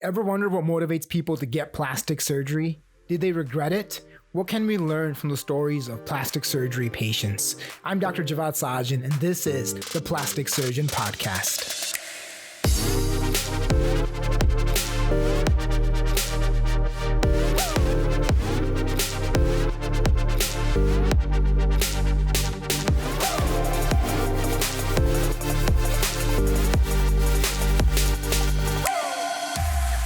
Ever wonder what motivates people to get plastic surgery? Did they regret it? What can we learn from the stories of plastic surgery patients? I'm Dr. Javad Sajan, and this is the Plastic Surgeon Podcast.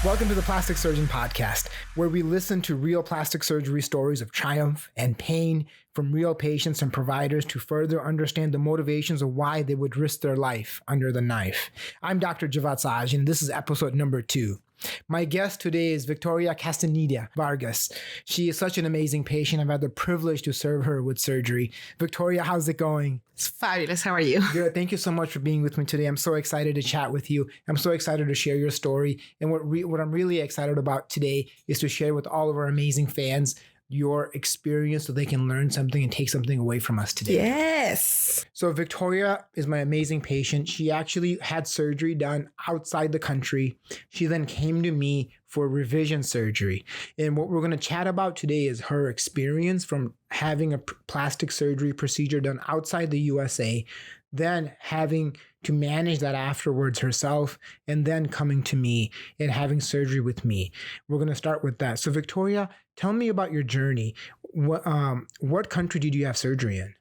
Welcome to the Plastic Surgeon Podcast, where we listen to real plastic surgery stories of triumph and pain from real patients and providers to further understand the motivations of why they would risk their life under the knife. I'm Dr. Javad Sajan, and this is episode number 2. My guest today is Victoria Castañeda Vargas. She is such an amazing patient. I've had the privilege to serve her with surgery. Victoria, how's it going? It's fabulous. How are you? Good. Thank you so much for being with me today. I'm so excited to chat with you. I'm so excited to share your story. And what I'm really excited about today is to share with all of our amazing fans your experience so they can learn something and take something away from us today. Yes. So Victoria is my amazing patient. She actually had surgery done outside the country. She then came to me for revision surgery. And what we're going to chat about today is her experience from having a plastic surgery procedure done outside the USA, then having to manage that afterwards herself, and then coming to me and having surgery with me. We're going to start with that. So Victoria, tell me about your journey. What country did you have surgery in?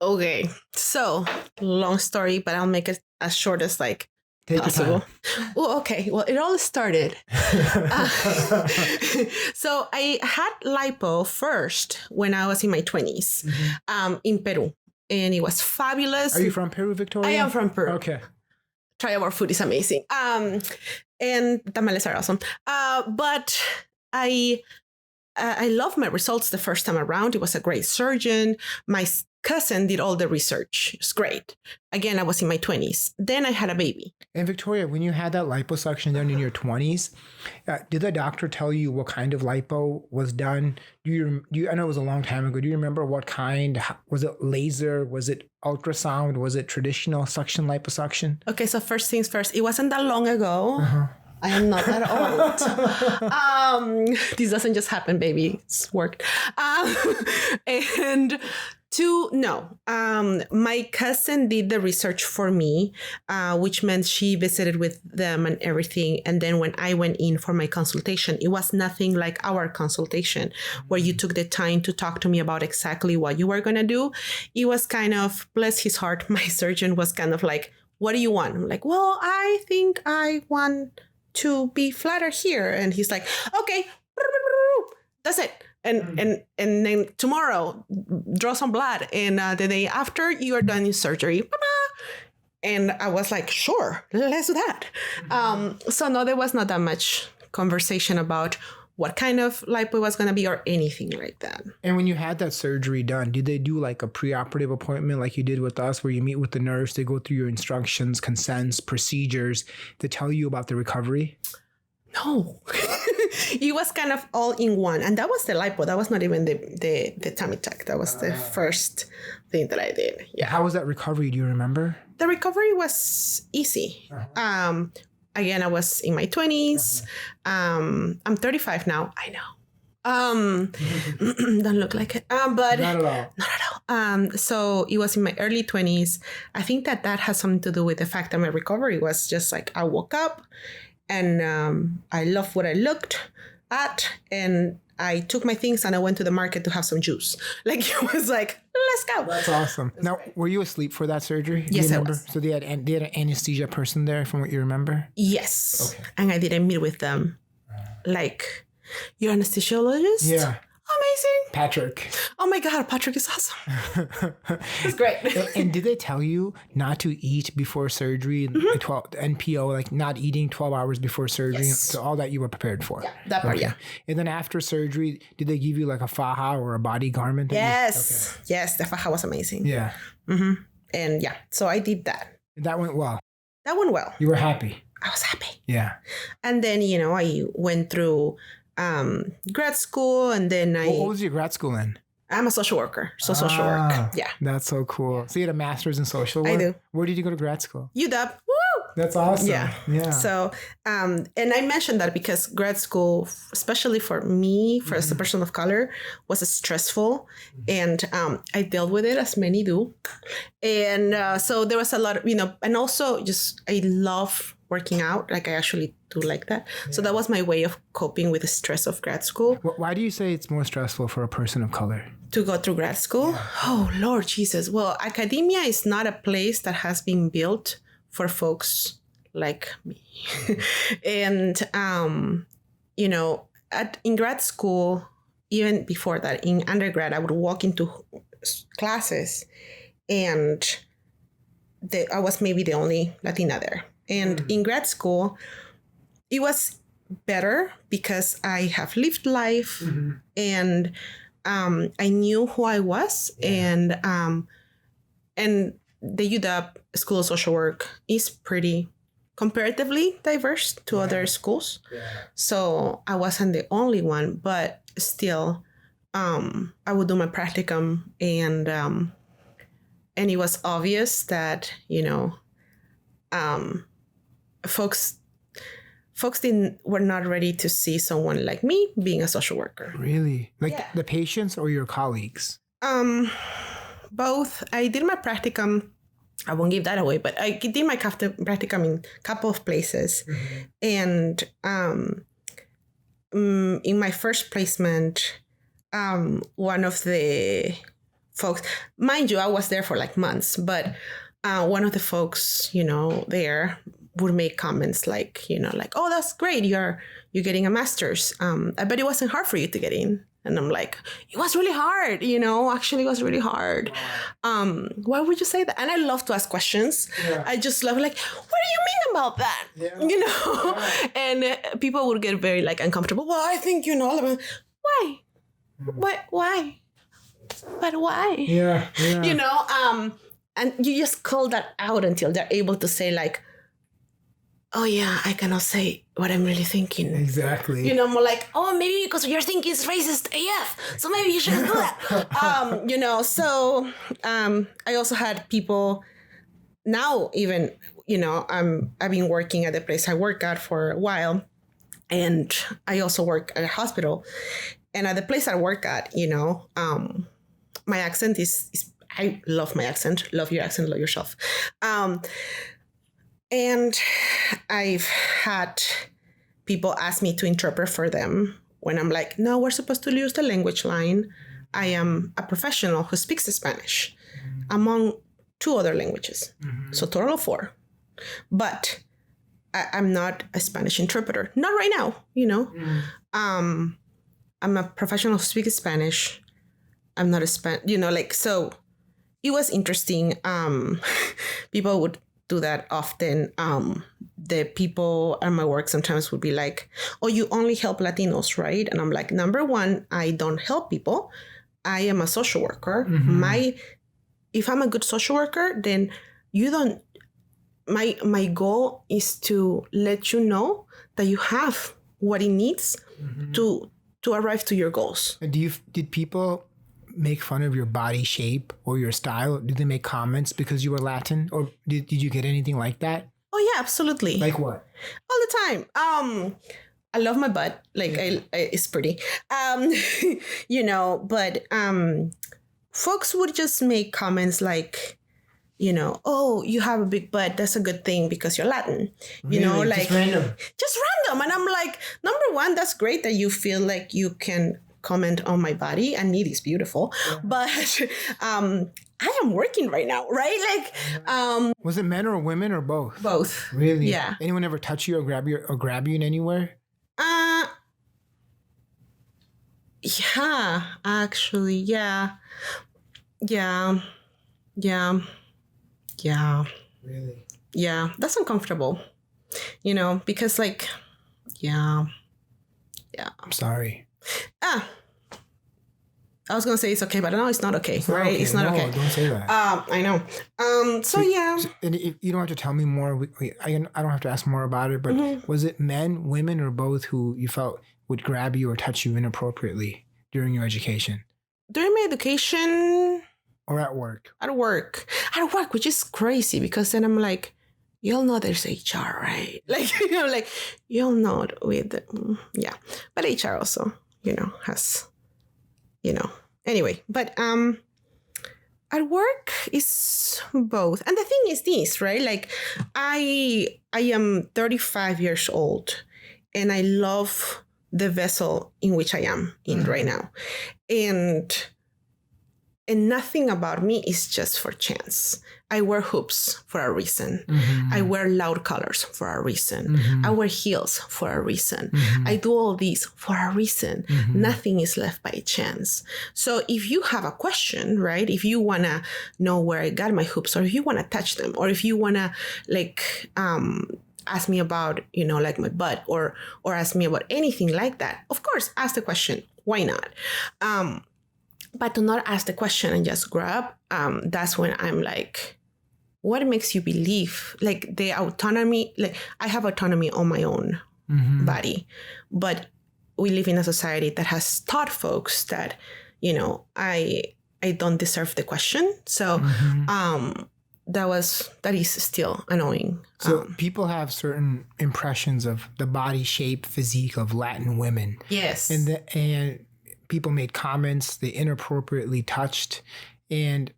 Okay. So long story, but I'll make it as short as Take possible. Well, okay. Well, it all started. So I had lipo first when I was in my 20s in Peru. And it was fabulous. Are you from Peru, Victoria? I am from Peru. Okay. Trial food is amazing. And tamales are awesome. But I love my results the first time around. It was a great surgeon. My cousin did all the research. It's great. Again, I was in my 20s. Then I had a baby. And Victoria, when you had that liposuction done in your 20s, did the doctor tell you what kind of lipo was done? I know it was a long time ago. Do you remember what kind? Was it laser? Was it ultrasound? Was it traditional suction liposuction? Okay, so first things first. It wasn't that long ago. I am not that old. This doesn't just happen, baby. It's worked. My cousin did the research for me, which meant she visited with them and everything. And then when I went in for my consultation, it was nothing like our consultation where you took the time to talk to me about exactly what you were going to do. It was kind of, bless his heart, my surgeon was kind of like, what do you want? I'm like, well, I think I want to be flatter here. And he's like, okay, that's it. And then tomorrow, draw some blood. And the day after, you are done your surgery. And I was like, sure, let's do that. So no, there was not that much conversation about what kind of lipo was going to be or anything like that. And when you had that surgery done, did they do like a preoperative appointment like you did with us where you meet with the nurse, they go through your instructions, consents, procedures to tell you about the recovery? No. It was kind of all in one. And that was the lipo. That was not even the tummy tuck. That was the first thing that I did. Yeah. How was that recovery? Do you remember? The recovery was easy. Again, I was in my 20s. I'm 35 now. I know. Don't look like it. But not at all. Not at all. So it was in my early 20s. I think that has something to do with the fact that my recovery was just like I woke up and I loved what I looked at, and I took my things and I went to the market to have some juice. Like it was like, let's go. That's awesome. Now, were you asleep for that surgery? Yes, I was. So they had an anesthesia person there from what you remember? Yes. Okay. And I didn't meet with them. Like, you're an anesthesiologist? Yeah. Amazing. Patrick. Oh my God, Patrick is awesome. It's great. And did they tell you not to eat before surgery? NPO, like not eating 12 hours before surgery? Yes. So all that you were prepared for? Yeah, that part, yeah. And then after surgery, did they give you like a faja or a body garment? Yes. Yes, the faja was amazing. Yeah. And yeah, so I did that. That went well. That went well. You were happy. I was happy. Yeah. And then, I went through grad school, and then What was your grad school in? I'm a social worker, so social work. Yeah. That's so cool. So you had a master's in social work? I do. Where did you go to grad school? UW. Woo! That's awesome. Yeah. So, and I mentioned that because grad school, especially for me, as a person of color, was stressful, and I dealt with it as many do, and so there was a lot of, and also just I love working out. Like I actually do like that. Yeah. So that was my way of coping with the stress of grad school. Why do you say it's more stressful for a person of color to go through grad school? Yeah. Oh, Lord Jesus. Well, academia is not a place that has been built for folks like me. And, in grad school, even before that, in undergrad, I would walk into classes and I was maybe the only Latina there. And in grad school, it was better because I have lived life and I knew who I was. Yeah. And the UW School of Social Work is pretty comparatively diverse to other schools. Yeah. So I wasn't the only one, but still, I would do my practicum and it was obvious that, folks were not ready to see someone like me being a social worker. Really? Like the patients or your colleagues? Both. I did my practicum. I won't give that away, but I did my practicum in a couple of places. And in my first placement, one of the folks, mind you, I was there for like months, but one of the folks, there would make comments like, oh, that's great. You're getting a master's. I bet it wasn't hard for you to get in. And I'm like, it was really hard, actually it was really hard. Why would you say that? And I love to ask questions. Yeah. I just love like, what do you mean about that? Yeah. Yeah. And people would get very like uncomfortable. Well, I think, why? Why? But why? Yeah. And you just call that out until they're able to say like, oh yeah, I cannot say what I'm really thinking. Exactly. More like, oh, maybe because your thinking is racist AF, so maybe you shouldn't do that. So I also had people now even, I've been working at the place I work at for a while, and I also work at a hospital. And at the place I work at, my accent is I love my accent, love your accent, love yourself. And I've had people ask me to interpret for them when I'm like, no, we're supposed to use the language line. I am a professional who speaks Spanish among 2 other languages. So total of 4. But I'm not a Spanish interpreter. Not right now, I'm a professional who speaks Spanish. I'm not a so it was interesting. People would do that often. The people at my work sometimes would be like, oh, you only help Latinos, right? And I'm like, number one, I don't help people. I am a social worker. If I'm a good social worker, then you don't, my goal is to let you know that you have what it needs to arrive to your goals. And did people make fun of your body shape or your style? Did they make comments because you were Latin, or did you get anything like that? Oh yeah, absolutely. Like what? All the time. I love my butt. Like it's pretty. But folks would just make comments like, oh, you have a big butt. That's a good thing because you're Latin. Really? Just random. Just random. And I'm like, number one, that's great that you feel like you can comment on my body, and it is beautiful. Yeah. But I am working right now, right? Like, was it men or women or both? Both. Really? Yeah. Anyone ever touch you or grab you in anywhere? Yeah, actually, yeah. Really? Yeah, that's uncomfortable. Because like, yeah. I'm sorry. I was gonna say it's okay, but no, it's not okay, right? Okay. It's not okay. Don't say that. I know. Yeah. And if you don't have to tell me more, I don't have to ask more about it. But was it men, women, or both who you felt would grab you or touch you inappropriately during your education? During my education, or at work? At work, which is crazy because then I'm like, you'll know there's HR, right? Like, like you'll know with, but HR also, has, anyway, but, at work is both. And the thing is this, right? Like I am 35 years old and I love the vessel in which I am in right now. And nothing about me is just for chance. I wear hoops for a reason. I wear loud colors for a reason. I wear heels for a reason. I do all these for a reason. Nothing is left by chance. So if you have a question, right? If you want to know where I got my hoops, or if you want to touch them, or if you want to ask me about, like my butt, or ask me about anything like that, of course, ask the question. Why not? But to not ask the question and just grab, that's when I'm like, what makes you believe? Like the autonomy, like I have autonomy on my own body, but we live in a society that has taught folks that, I don't deserve the question. So that is still annoying. So people have certain impressions of the body shape, physique of Latin women. Yes. And people made comments, they inappropriately touched. And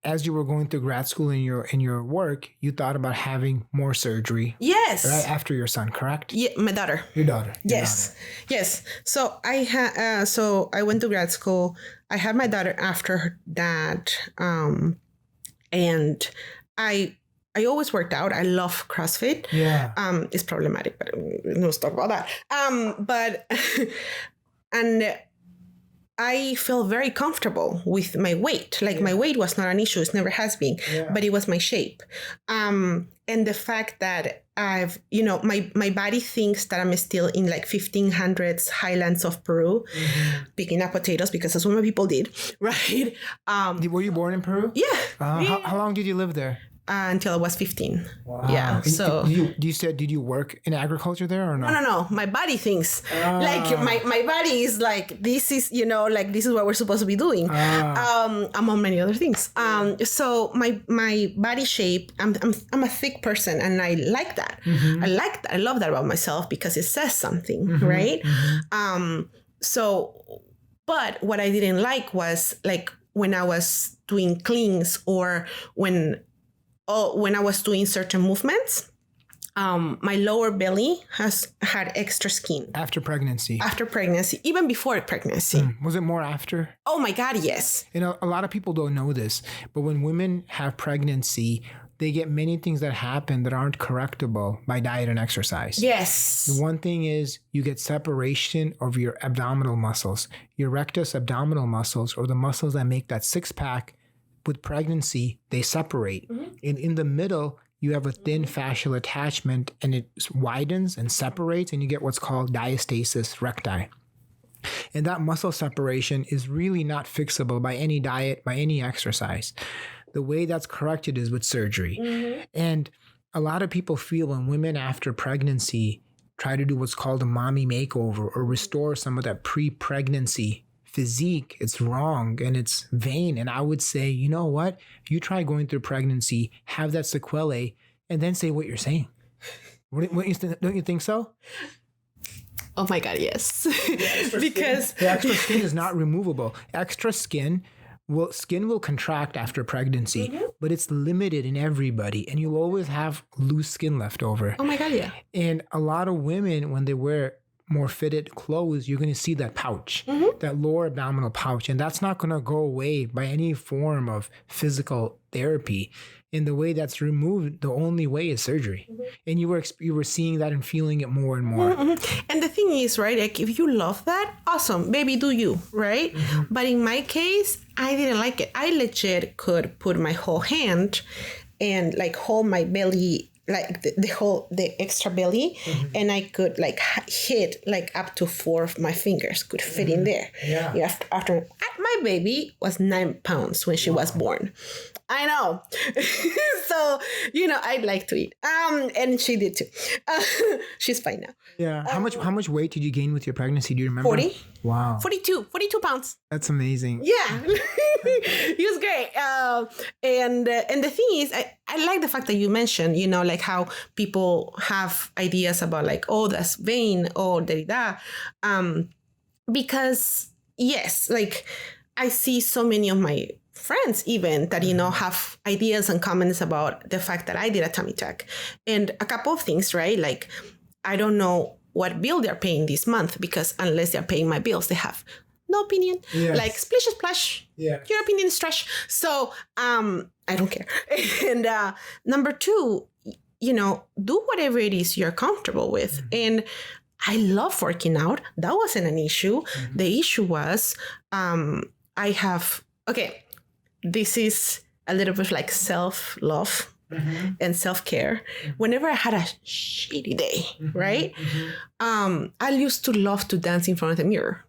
as you were going through grad school in your work, you thought about having more surgery. Yes. Right after your son, correct? Yeah, my daughter. Your daughter. Yes. Yes. So I went to grad school. I had my daughter after that. And I always worked out. I love CrossFit. Yeah. It's problematic, but let's talk about that. And I felt very comfortable with my weight. Like my weight was not an issue. It never has been, but it was my shape. And the fact that I've, my body thinks that I'm still in like 1500s highlands of Peru, picking up potatoes because that's what my people did, right? Were you born in Peru? Yeah. How long did you live there? Until I was 15. Wow. Yeah. So did you work in agriculture there or no? No. My body thinks like my body is like, this is, like this is what we're supposed to be doing. Among many other things. So my body shape, I'm a thick person and I like that. I like that. I love that about myself because it says something, right? So, but what I didn't like was like when I was doing cleans or when I was doing certain movements, my lower belly had extra skin. After pregnancy? After pregnancy, even before pregnancy. Was it more after? Oh my God, yes. A lot of people don't know this, but when women have pregnancy, they get many things that happen that aren't correctable by diet and exercise. Yes. The one thing is you get separation of your abdominal muscles, your rectus abdominal muscles, or the muscles that make that six-pack. With pregnancy, they separate. And in the middle, you have a thin fascial attachment and it widens and separates and you get what's called diastasis recti. And that muscle separation is really not fixable by any diet, by any exercise. The way that's corrected is with surgery. And a lot of people feel when women after pregnancy try to do what's called a mommy makeover or restore some of that pre-pregnancy physique, it's wrong and it's vain. And I would say, you know what? You try going through pregnancy, have that sequelae, and then say what you're saying. Don't you think so? Oh my God, yes. Because the extra skin is not removable. Extra skin will contract after pregnancy, but it's limited in everybody, and you'll always have loose skin left over. Oh my God, yeah. And a lot of women, when they wear more fitted clothes, you're going to see that pouch, that lower abdominal pouch. And that's not going to go away by any form of physical therapy. And the way that's removed, the only way is surgery. And you were seeing that and feeling it more and more. And the thing is, right, like if you love that, awesome, baby, do you, right? But in my case, I didn't like it. I legit could put my whole hand and like hold my belly, like the extra belly, and I could like hit like up to 4 of my fingers could fit in there. Yeah. After my baby was 9 pounds when she was born. I know. So, I'd like to eat. And she did too. She's fine now. Yeah. How much weight did you gain with your pregnancy? Do you remember? 40. Wow. 42 pounds. That's amazing. Yeah. It was great. And the thing is, I like the fact that you mentioned, like how people have ideas about like, oh, that's vain or da-da-da. Because yes, like I see so many of my friends even that, have ideas and comments about the fact that I did a tummy tuck. And a couple of things, right? Like, I don't know what bill they're paying this month, because unless they're paying my bills, they have no opinion. Yes. Like, splish is splash. Yeah. Your opinion is trash. So I don't care. And number two, do whatever it is you're comfortable with. And I love working out. That wasn't an issue. The issue was this is a little bit like self-love and self-care. Whenever I had a shitty day, right? I used to love to dance in front of the mirror,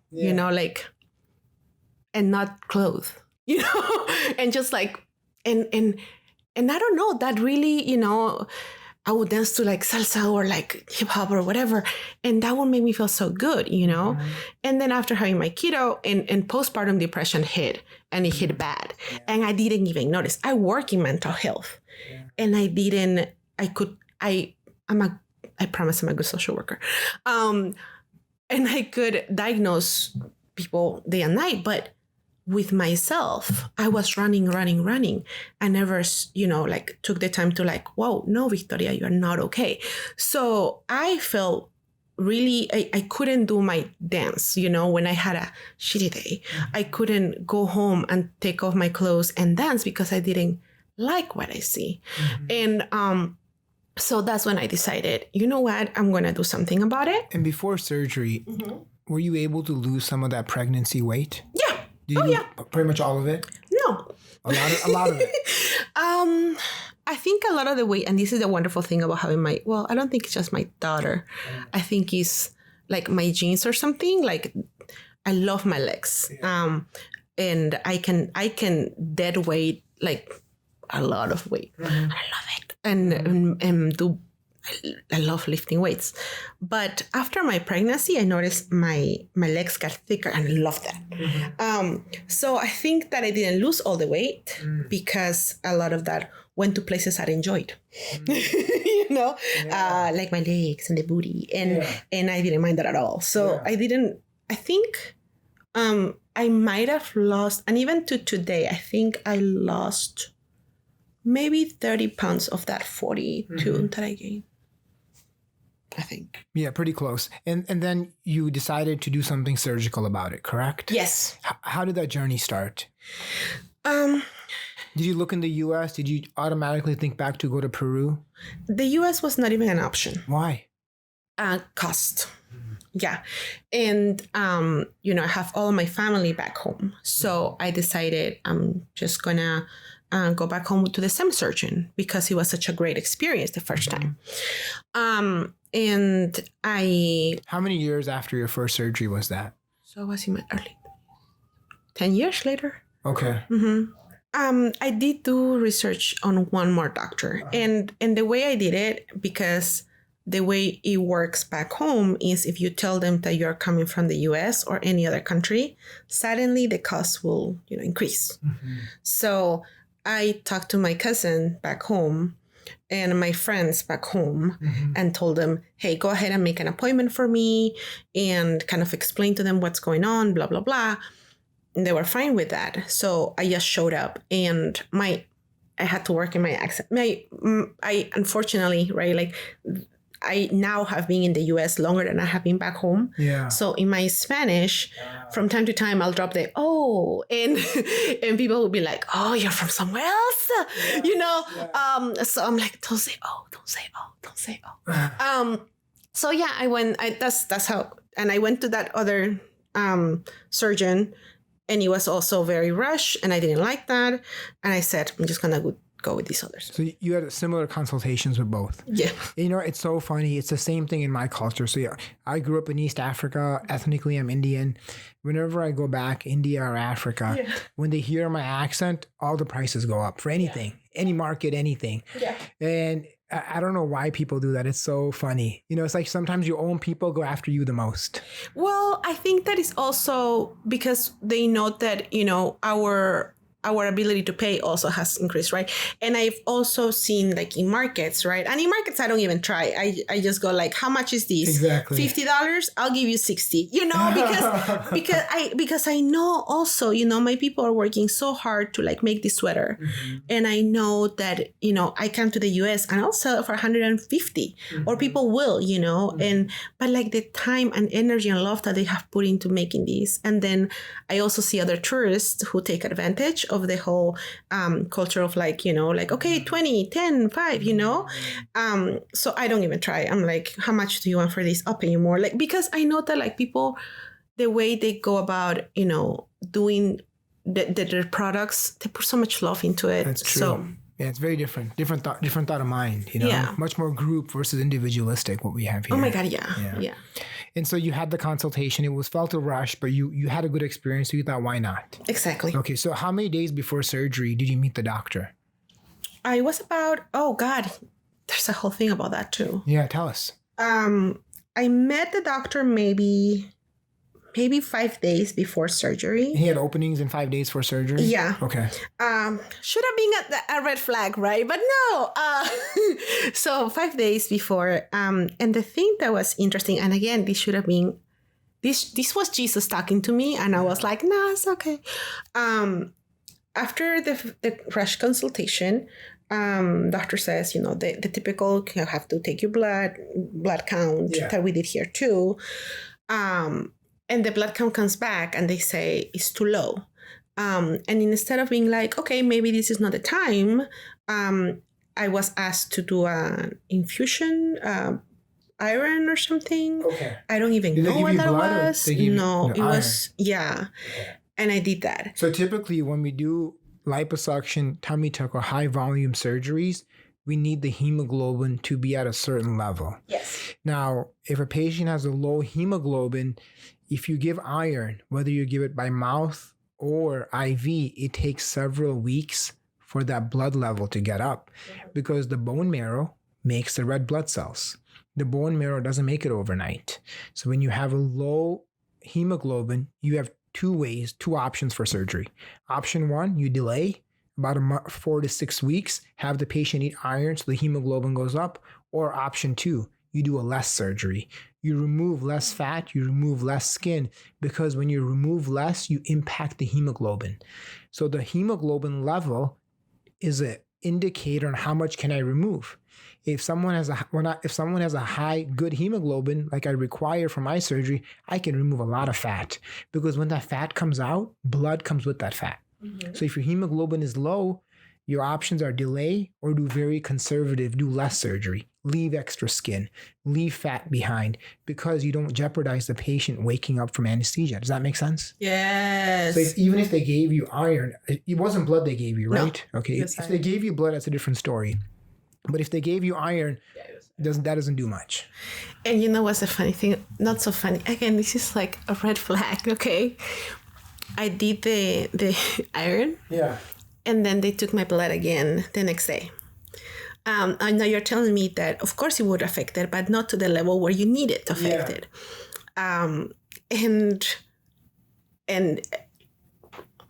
and not clothe, and just like, and I don't know, that really, I would dance to like salsa or like hip hop or whatever. And that would make me feel so good, And then after having my kiddo and postpartum depression hit, and it hit bad. Yeah. And I didn't even notice. I work in mental health. Yeah. And I promise I'm a good social worker. And I could diagnose people day and night, but with myself, I was running. I never, took the time to like, whoa, no, Victoria, you're not okay. So I felt really, I couldn't do my dance, when I had a shitty day. I couldn't go home and take off my clothes and dance because I didn't like what I see. And so that's when I decided, you know what, I'm going to do something about it. And before surgery, were you able to lose some of that pregnancy weight? Yeah. Yeah. Pretty much all of it? No. A lot of it? I think a lot of the weight, and this is the wonderful thing about having I don't think it's just my daughter. I think it's like my genes or something. Like, I love my legs. Yeah. And I can dead weight like a lot of weight. I love it. And I love lifting weights. But after my pregnancy, I noticed my legs got thicker, and I love that. So I think that I didn't lose all the weight because a lot of that went to places I enjoyed, like my legs and the booty. And I didn't mind that at all. So I think I might have lost, and even to today, I think I lost maybe 30 pounds of that 42 that I gained. I think. Yeah, pretty close. And then you decided to do something surgical about it, correct? Yes. How did that journey start? Did you look in the U.S.? Did you automatically think back to go to Peru? The U.S. was not even an option. Why? Cost. Yeah. And, I have all my family back home. So I decided I'm just going to go back home to the stem surgeon because it was such a great experience the first time. And How many years after your first surgery was that? So I was in my early 10 years later. Okay. I did do research on one more doctor. And the way I did it, because the way it works back home is if you tell them that you're coming from the US or any other country, suddenly the cost will, increase. So I talked to my cousin back home and my friends back home and told them, hey, go ahead and make an appointment for me and kind of explain to them what's going on, blah, blah, blah. And they were fine with that. So I just showed up and I had to work in my accent. I unfortunately, right, like I now have been in the US longer than I have been back home. Yeah. So in my Spanish, from time to time, I'll drop the, oh, and people will be like, oh, you're from somewhere else, Yeah. So I'm like, don't say, oh, don't say, oh, don't say, oh. So yeah, that's how, and I went to that other surgeon and it was also very rushed and I didn't like that. And I said, I'm just going to go with these others. So you had similar consultations with both. Yeah. It's so funny. It's the same thing in my culture. So yeah, I grew up in East Africa. Ethnically, I'm Indian. Whenever I go back, India or Africa, when they hear my accent, all the prices go up for anything, any market, anything. Yeah. And I don't know why people do that. It's so funny. It's like sometimes your own people go after you the most. Well, I think that is also because they know that, our ability to pay also has increased, right? And I've also seen like in markets, right? And in markets, I don't even try. I just go like, how much is this? Exactly. $50? I'll give you 60, because I know also, my people are working so hard to like make this sweater. Mm-hmm. And I know that, I come to the US and I'll sell it for 150 or people will, but like the time and energy and love that they have put into making these. And then I also see other tourists who take advantage of the whole culture of like, okay, 20, 10, 5, so I don't even try. I'm like, how much do you want for this? I'll pay you more. Like, because I know that like people, the way they go about, doing their products, they put so much love into it. That's true. So, yeah, it's very different thought of mind, Yeah. Much more group versus individualistic, what we have here. Oh my God, yeah. And so you had the consultation. It felt a rush, but you had a good experience. So you thought, why not? Exactly. Okay, so how many days before surgery did you meet the doctor? I was about, oh God, there's a whole thing about that too. Yeah, tell us. I met the doctor maybe 5 days before surgery. He had openings in 5 days for surgery? Yeah. Okay. Should have been a red flag, right? But no. So 5 days before. And the thing that was interesting, and again, this should have been, this was Jesus talking to me. And I was like, nah, it's okay. After the rush consultation, doctor says, the typical, you have to take your blood count that we did here too. And the blood count comes back and they say it's too low. And instead of being like, okay, maybe this is not the time, I was asked to do an infusion, iron or something. Okay. I don't even know what that was. No, it was, Okay. And I did that. So typically when we do liposuction, tummy tuck, or high volume surgeries, we need the hemoglobin to be at a certain level. Yes. Now, if a patient has a low hemoglobin, if you give iron, whether you give it by mouth or IV, it takes several weeks for that blood level to get up because the bone marrow makes the red blood cells. The bone marrow doesn't make it overnight. So when you have a low hemoglobin, you have two options for surgery. Option one, you delay about 4 to 6 weeks, have the patient eat iron so the hemoglobin goes up. Or option two, you do a less surgery. You remove less fat, you remove less skin, because when you remove less, you impact the hemoglobin. So the hemoglobin level is an indicator on how much can I remove. If someone has a high good hemoglobin, like I require for my surgery, I can remove a lot of fat, because when that fat comes out, blood comes with that fat. Mm-hmm. So if your hemoglobin is low, your options are delay or do very conservative, do less surgery, leave extra skin, leave fat behind, because you don't jeopardize the patient waking up from anesthesia. Does that make sense? Yes. So even if they gave you iron, it wasn't blood they gave you, right? No. Okay. If they gave you blood, that's a different story. But if they gave you iron, that doesn't do much. And you know what's the funny thing? Not so funny. Again, this is like a red flag, okay? I did the iron. Yeah. And then they took my blood again the next day. I know you're telling me that, of course, it would affect it, but not to the level where you need it to affect it. And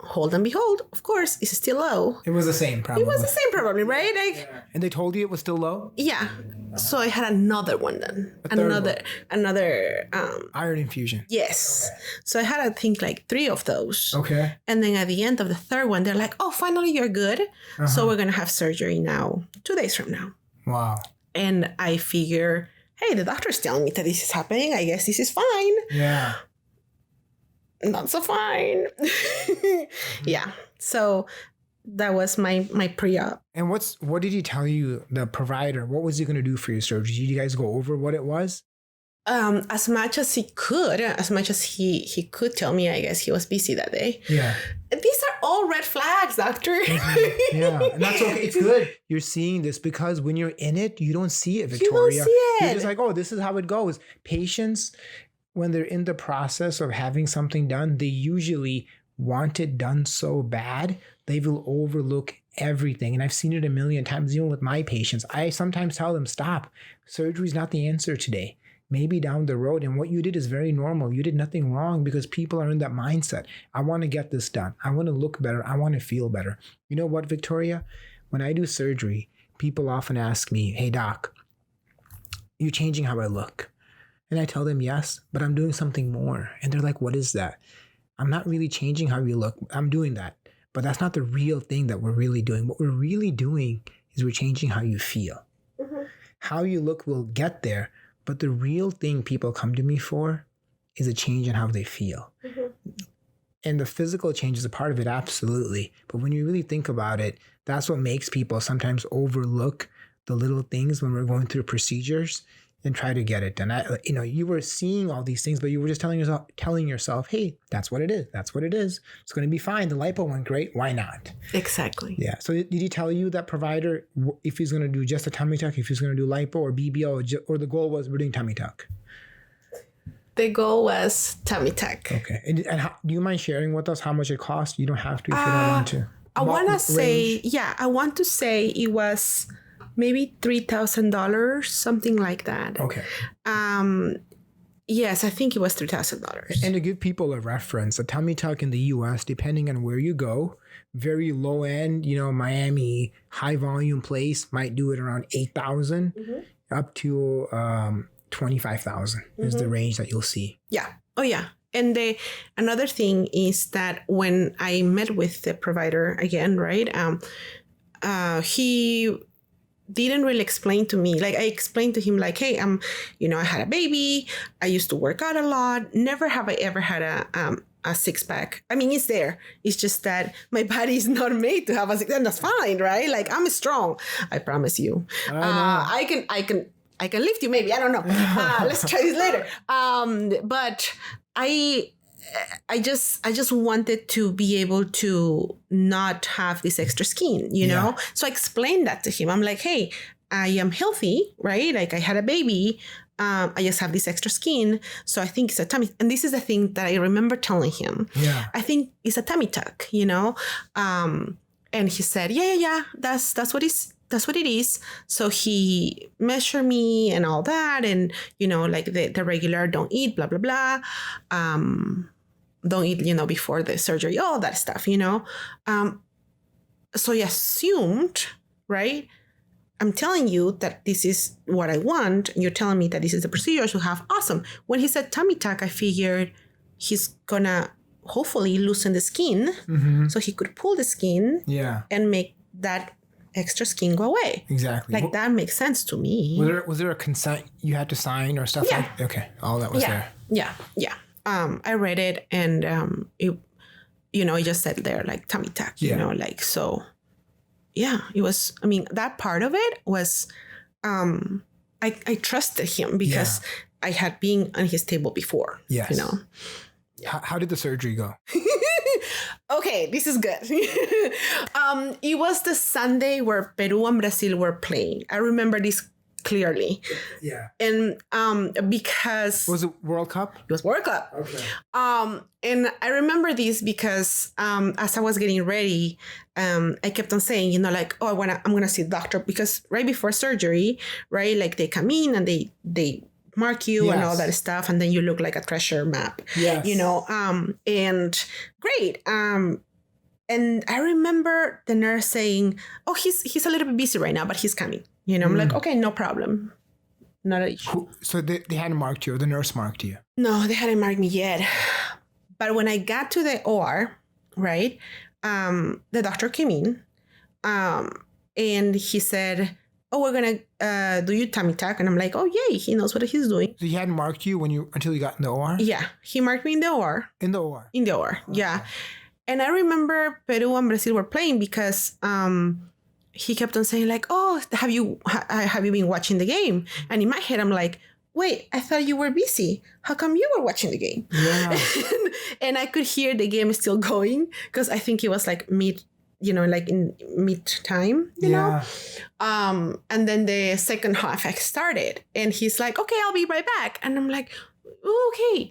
hold and behold, of course, it's still low. It was the same, probably. It was the same, probably, right? Like, yeah. And they told you it was still low? Yeah. So I had another one then. Another iron infusion. Yes. So I had, I think, like 3 of those. Okay. And then at the end of the third one, they're like, oh, finally you're good. Uh-huh. So we're going to have surgery now, 2 days from now. Wow. And I figure, hey, the doctor's telling me that this is happening. I guess this is fine. Yeah. Not so fine. Yeah. So that was my pre-op. And what did he tell you, the provider? What was he going to do for your surgery? Did you guys go over what it was? As much as he could, as much as he could tell me, I guess he was busy that day. Yeah. These are all red flags, doctor. Yeah. And that's okay. It's good. You're seeing this because when you're in it, you don't see it, Victoria. You don't see it. You're just like, oh, this is how it goes. Patients, when they're in the process of having something done, they usually want it done so bad, they will overlook everything. And I've seen it a million times, even with my patients. I sometimes tell them, stop. Surgery is not the answer today. Maybe down the road. And what you did is very normal. You did nothing wrong because people are in that mindset. I want to get this done. I want to look better. I want to feel better. You know what, Victoria? When I do surgery, people often ask me, hey, doc, you're changing how I look. And I tell them, yes, but I'm doing something more. And they're like, what is that? I'm not really changing how you look. I'm doing that. But that's not the real thing that we're really doing. What we're really doing is we're changing how you feel. Mm-hmm. How you look will get there. But the real thing people come to me for is a change in how they feel. Mm-hmm. And the physical change is a part of it, absolutely. But when you really think about it, that's what makes people sometimes overlook the little things when we're going through procedures and try to get it done. You were seeing all these things, but you were just telling yourself, hey, that's what it is. That's what it is. It's going to be fine. The lipo went great. Why not? Exactly. Yeah. So did he tell you, that provider, if he's going to do just a tummy tuck, if he's going to do lipo or BBL, or the goal was we're doing tummy tuck? The goal was tummy tuck. Okay. And do you mind sharing with us how much it cost? You don't have to if you don't want to. I want to say it was maybe $3,000, something like that. Okay. Yes, I think it was $3,000. And to give people a reference, a tummy tuck in the U.S., depending on where you go, very low end, Miami, high volume place might do it around $8,000 up to $25,000 is the range that you'll see. Yeah. Oh, yeah. And another thing is that when I met with the provider again, right, he didn't really explain to me. Like, I explained to him, like, hey, I had a baby. I used to work out a lot. Never have I ever had a six pack. I mean, it's there. It's just that my body is not made to have a six, and that's fine, right? Like, I'm strong. I promise you. I can lift you, maybe. I don't know. Let's try this later. But I just wanted to be able to not have this extra skin, you know? So I explained that to him. I'm like, hey, I am healthy, right? Like, I had a baby. I just have this extra skin. So I think it's a tummy. And this is the thing that I remember telling him. Yeah. I think it's a tummy tuck, And he said, yeah, that's what it is. So he measured me and all that. And, like the regular don't eat, blah, blah, blah. Don't eat, before the surgery, all that stuff, So he assumed, right? I'm telling you that this is what I want. And you're telling me that this is the procedure I should have. Awesome. When he said tummy tuck, I figured he's gonna hopefully loosen the skin so he could pull the skin and make that extra skin go away. Exactly. Like, that makes sense to me. Was there a consent you had to sign or stuff like that? Okay. All that was there. Yeah. I read it, and it just said there, like, tummy tuck, like, so yeah, it was, that part of it was, I trusted him because I had been on his table before. Yes. How did the surgery go? Okay, this is good. It was the Sunday where Peru and Brazil were playing. I remember this clearly. Yeah. And because... Was it World Cup? It was World Cup. Okay. And I remember this because as I was getting ready, I kept on saying, like, oh, I'm going to see the doctor, because right before surgery, right, like, they come in and they mark you and all that stuff, and then you look like a treasure map. Yes. And great. And I remember the nurse saying, oh, he's a little bit busy right now, but he's coming. I'm like, okay, no problem. Not an issue. So they hadn't marked you, or the nurse marked you? No, they hadn't marked me yet. But when I got to the OR, right, the doctor came in and he said, oh, we're going to do you tummy tuck. And I'm like, oh, yay, he knows what he's doing. So he hadn't marked you until you got in the OR? Yeah, he marked me in the OR. In the OR? In the OR, yeah. And I remember Peru and Brazil were playing because he kept on saying, like, oh, have you been watching the game? And in my head, I'm like, wait, I thought you were busy. How come you were watching the game? Yeah. And I could hear the game still going because I think it was like like in mid time, you know? And then the second half I started and he's like, okay, I'll be right back. And I'm like, okay,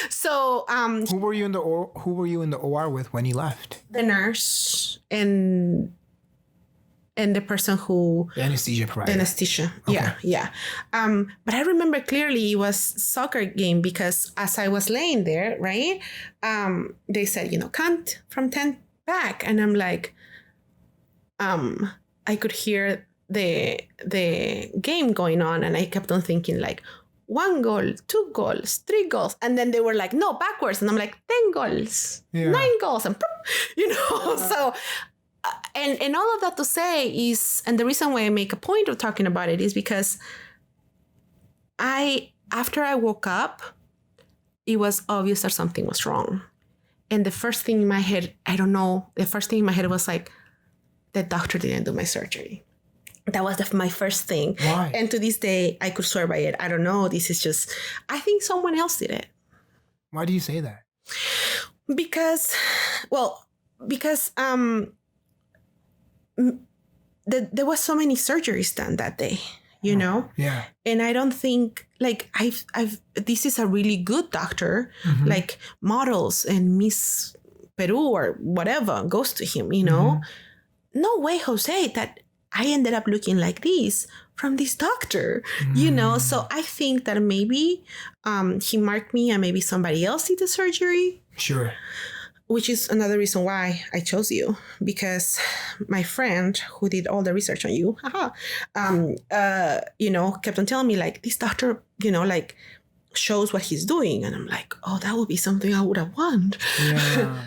So who were you in the OR with when he left? the nurse and the person who the anesthesia provider. Anesthesia. Okay. Yeah. But I remember clearly it was soccer game because as I was laying there, right? They said, count from 10 back. And I'm like, I could hear the game going on and I kept on thinking like 1 goal, 2 goals, 3 goals. And then they were like, no, backwards. And I'm like, 10 goals, 9 goals. And, so, and all of that to say is, and the reason why I make a point of talking about it is because after I woke up, it was obvious that something was wrong. And the first thing in my head, was like, the doctor didn't do my surgery. That was my first thing. Why? And to this day, I could swear by it. I don't know. This is just, I think someone else did it. Why do you say that? Because there was so many surgeries done that day, Yeah. And I don't think like this is a really good doctor, like models and Miss Peru or whatever goes to him, No way, Jose, that I ended up looking like this from this doctor, So I think that maybe he marked me and maybe somebody else did the surgery. Sure. Which is another reason why I chose you, because my friend who did all the research on you, kept on telling me like, this doctor, shows what he's doing. And I'm like, oh, that would be something I would have wanted. Yeah.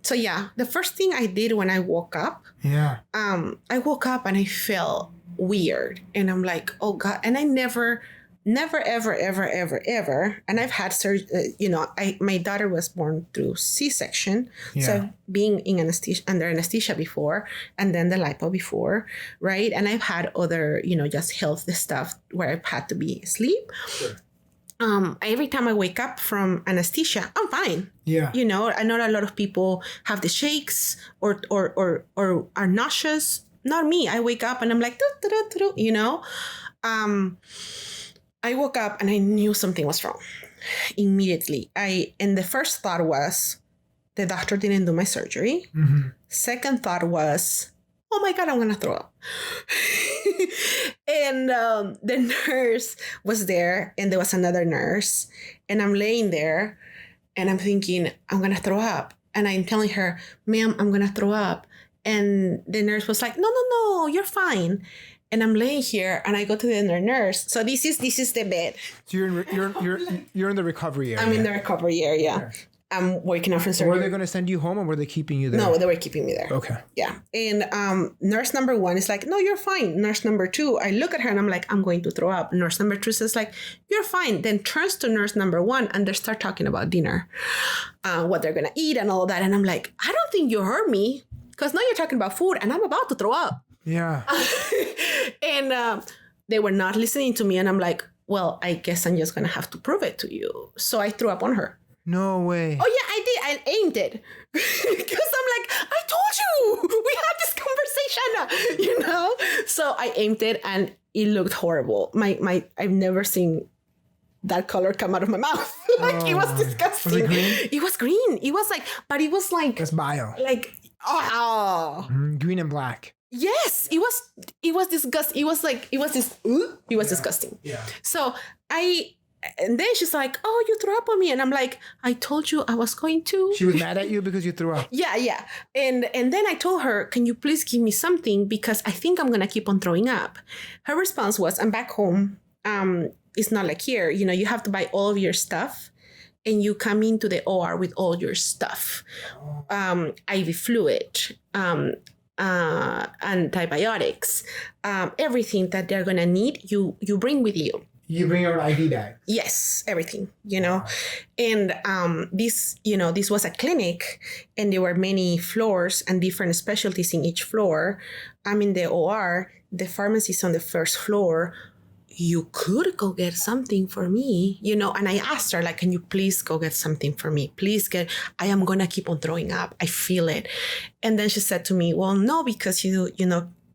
So yeah, the first thing I did when I woke up, I woke up and I felt weird. And I'm like, oh God. And I never, ever, and I've had surgery, my daughter was born through C-section. Yeah. So being in under anesthesia before, and then the lipo before, right? And I've had other, just health stuff where I've had to be asleep. Sure. Every time I wake up from anesthesia, I'm fine. Yeah. I know a lot of people have the shakes or are nauseous. Not me. I wake up and I'm like, I woke up and I knew something was wrong immediately. And the first thought was, the doctor didn't do my surgery. Second thought was, oh my God, I'm going to throw up. And the nurse was there and there was another nurse and I'm laying there and I'm thinking, I'm going to throw up. And I'm telling her, ma'am, I'm going to throw up. And the nurse was like, no, you're fine. And I'm laying here and I go to the other nurse. So this is the bed. So you're in the recovery area. I'm in the recovery area. I'm waking up from surgery. Were they going to send you home or were they keeping you there? No, they were keeping me there. Okay. Yeah. And nurse number 1 is like, no, you're fine. Nurse number 2, I look at her and I'm like, I'm going to throw up. Nurse number 2 says like, you're fine. Then turns to nurse number 1 and they start talking about dinner, what they're going to eat and all that. And I'm like, I don't think you heard me because now you're talking about food and I'm about to throw up. Yeah. And they were not listening to me. And I'm like, well, I guess I'm just going to have to prove it to you. So I threw up on her. No way. Oh, yeah, I did. I aimed it. Because I'm like, I told you. We had this conversation, So I aimed it and it looked horrible. I've never seen that color come out of my mouth. It was disgusting. Was it green? It was green. It was like, but it was like. That's bio. Like, Green and black. Yes, it was disgusting. It was disgusting. Yeah. So and then she's like, oh, you threw up on me. And I'm like, I told you I was going to. She was mad at you because you threw up. Yeah. And then I told her, can you please give me something? Because I think I'm going to keep on throwing up. Her response was, I'm back home. It's not like here. You have to buy all of your stuff. And you come into the OR with all your stuff. IV fluid. Antibiotics. Everything that they're going to need, you bring with you. You bring your IV bag. Yes, everything, And this was a clinic and there were many floors and different specialties in each floor. I'm in the OR. The pharmacy is on the first floor. you could go get something for me, you know. And I asked her, like, can you please go get something for me? I am going to keep on throwing up. I feel it. And then she said to me, well, no, because you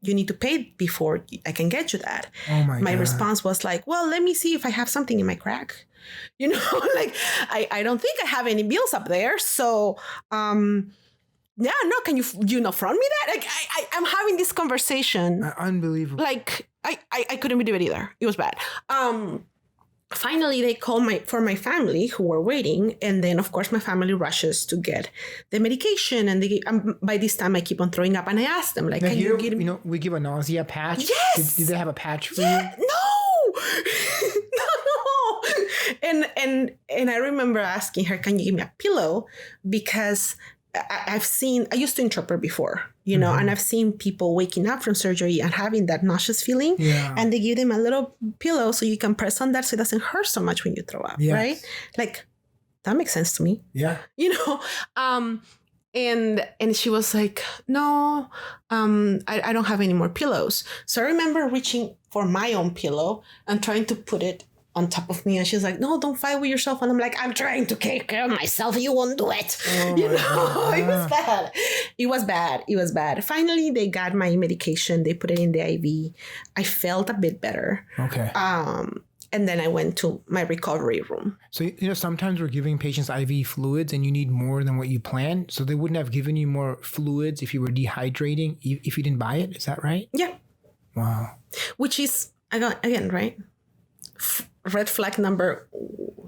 need to pay before I can get you that. Oh my God. Response was like, well, let me see if I have something in my crack. You know, like, I don't think I have any bills up there. So, yeah, no, can you front me that? Like, I'm having this conversation. Unbelievable. Like, I couldn't believe it either. It was bad. Finally, they called for my family who were waiting. And then, of course, my family rushes to get the medication. And by this time, I keep on throwing up. And I asked them, like, now, can you give me... we give a nausea patch. Yes! Did they have a patch for you? No! No. And I remember asking her, can you give me a pillow? Because I used to interpret before, you know, and I've seen people waking up from surgery and having that nauseous feeling. Yeah. And they give them a little pillow so you can press on that so it doesn't hurt so much when you throw up, right? Like, that makes sense to me. Yeah. You know, and she was like, no, I don't have any more pillows. So I remember reaching for my own pillow and trying to put it on top of me, and she's like, no, don't fight with yourself. And I'm like, I'm trying to take care of myself. You won't do it. Oh, you know, it was bad. It was bad. Finally, they got my medication. They put it in the IV. I felt a bit better. Okay. And then I went to my recovery room. So, you know, sometimes we're giving patients IV fluids and you need more than what you planned. So they wouldn't have given you more fluids if you were dehydrating, if you didn't buy it. Is that right? Yeah. Wow. Which is, again, right? Red flag number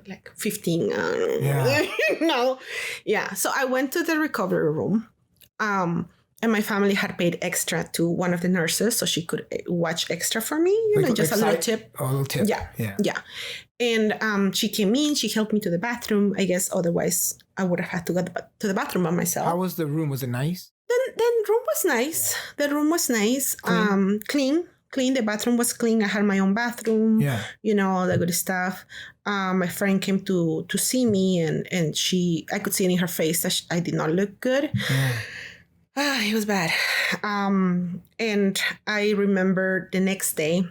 like 15. Yeah. You know? Yeah. So I went to the recovery room. And my family had paid extra to one of the nurses so she could watch extra for me. You know, just a little tip. Oh, a little tip. Yeah. Yeah. Yeah. And she came in, she helped me to the bathroom. I guess otherwise I would have had to go to the bathroom by myself. How was the room? Was it nice? The room was nice. The room was nice. Clean. The bathroom was clean. I had my own bathroom. Yeah. You know, all the good stuff. My friend came to see me and I could see it in her face that I did not look good. Yeah. It was bad. And I remember the next day,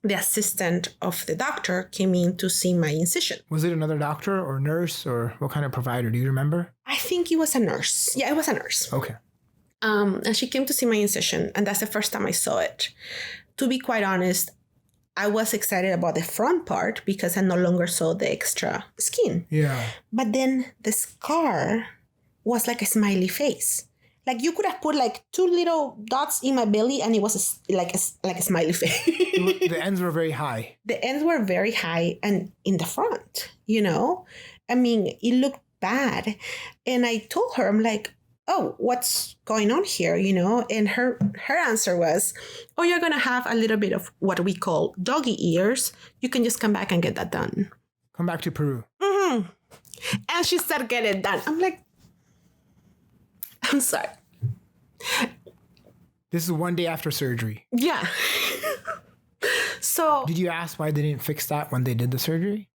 the assistant of the doctor came in to see my incision. Was it another doctor or nurse or what kind of provider? Do you remember? I think it was a nurse. Yeah, it was a nurse. Okay. And she came to see my incision, and that's the first time I saw it. To be quite honest, I was excited about the front part because I no longer saw the extra skin. Yeah. But then the scar was like a smiley face. Like you could have put like 2 little dots in my belly and it was like a smiley face. The ends were very high. The ends were very high and in the front, you know? I mean, it looked bad. And I told her, I'm like, oh, what's going on here, you know? And her answer was, oh, you're going to have a little bit of what we call doggy ears. You can just come back and get that done. Come back to Peru. Mm-hmm. And she said, get it done. I'm like, I'm sorry. This is one day after surgery. Yeah. So. Did you ask why they didn't fix that when they did the surgery?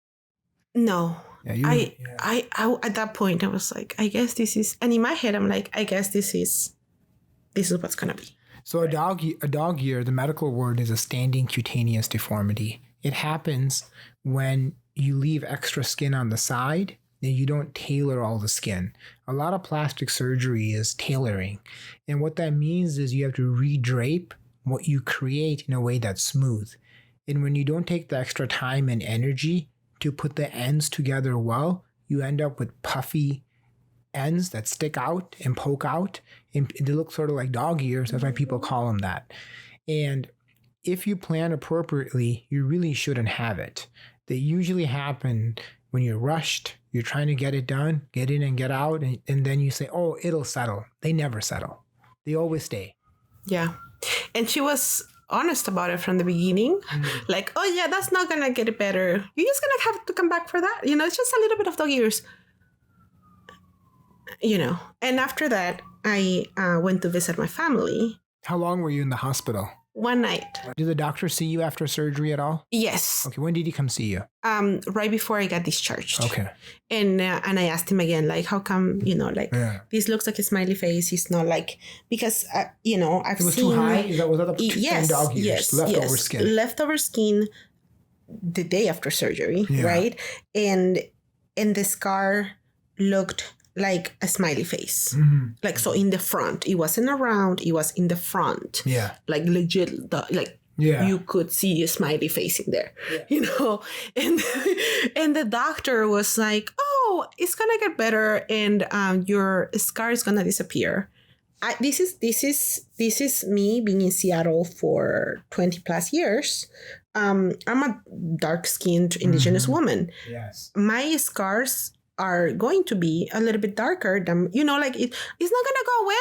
No. Yeah, I at that point I was like, I guess this is, and in my head I'm like, I guess this is what's gonna be. So a dog ear, the medical word is a standing cutaneous deformity. It happens when you leave extra skin on the side and you don't tailor all the skin. A lot of plastic surgery is tailoring, and what that means is you have to redrape what you create in a way that's smooth. And when you don't take the extra time and energy to put the ends together well, you end up with puffy ends that stick out and poke out, and they look sort of like dog ears. That's why people call them that. And if you plan appropriately, you really shouldn't have it. They usually happen when you're rushed, you're trying to get it done, get in and get out, and then you say, oh, it'll settle. They never settle. They always stay. Yeah. And she was honest about it from the beginning. Like, oh yeah, that's not gonna get it better. You're just gonna have to come back for that. You know, it's just a little bit of dog ears. You know. And after that, I went to visit my family. How long were you in the hospital? One night. Did the doctor see you after surgery at all? Yes. Okay, when did he come see you? Right before I got discharged. Okay. And I asked him again, like, how come, you know, like, this looks like a smiley face. He's not like, because, you know, I've seen. It was too high? Was that the yes, dog ears? Yes. Leftover skin? Leftover skin, the day after surgery, right? And the scar looked like a smiley face. Like, so in the front, it wasn't around, it was in the front. Yeah. Like legit, you could see a smiley face in there, you know? And the doctor was like, oh, it's going to get better and your scar is going to disappear. This is me being in Seattle for 20 plus years. I'm a dark-skinned indigenous woman. Yes. My scars are going to be a little bit darker than, you know, like it's not going to go away,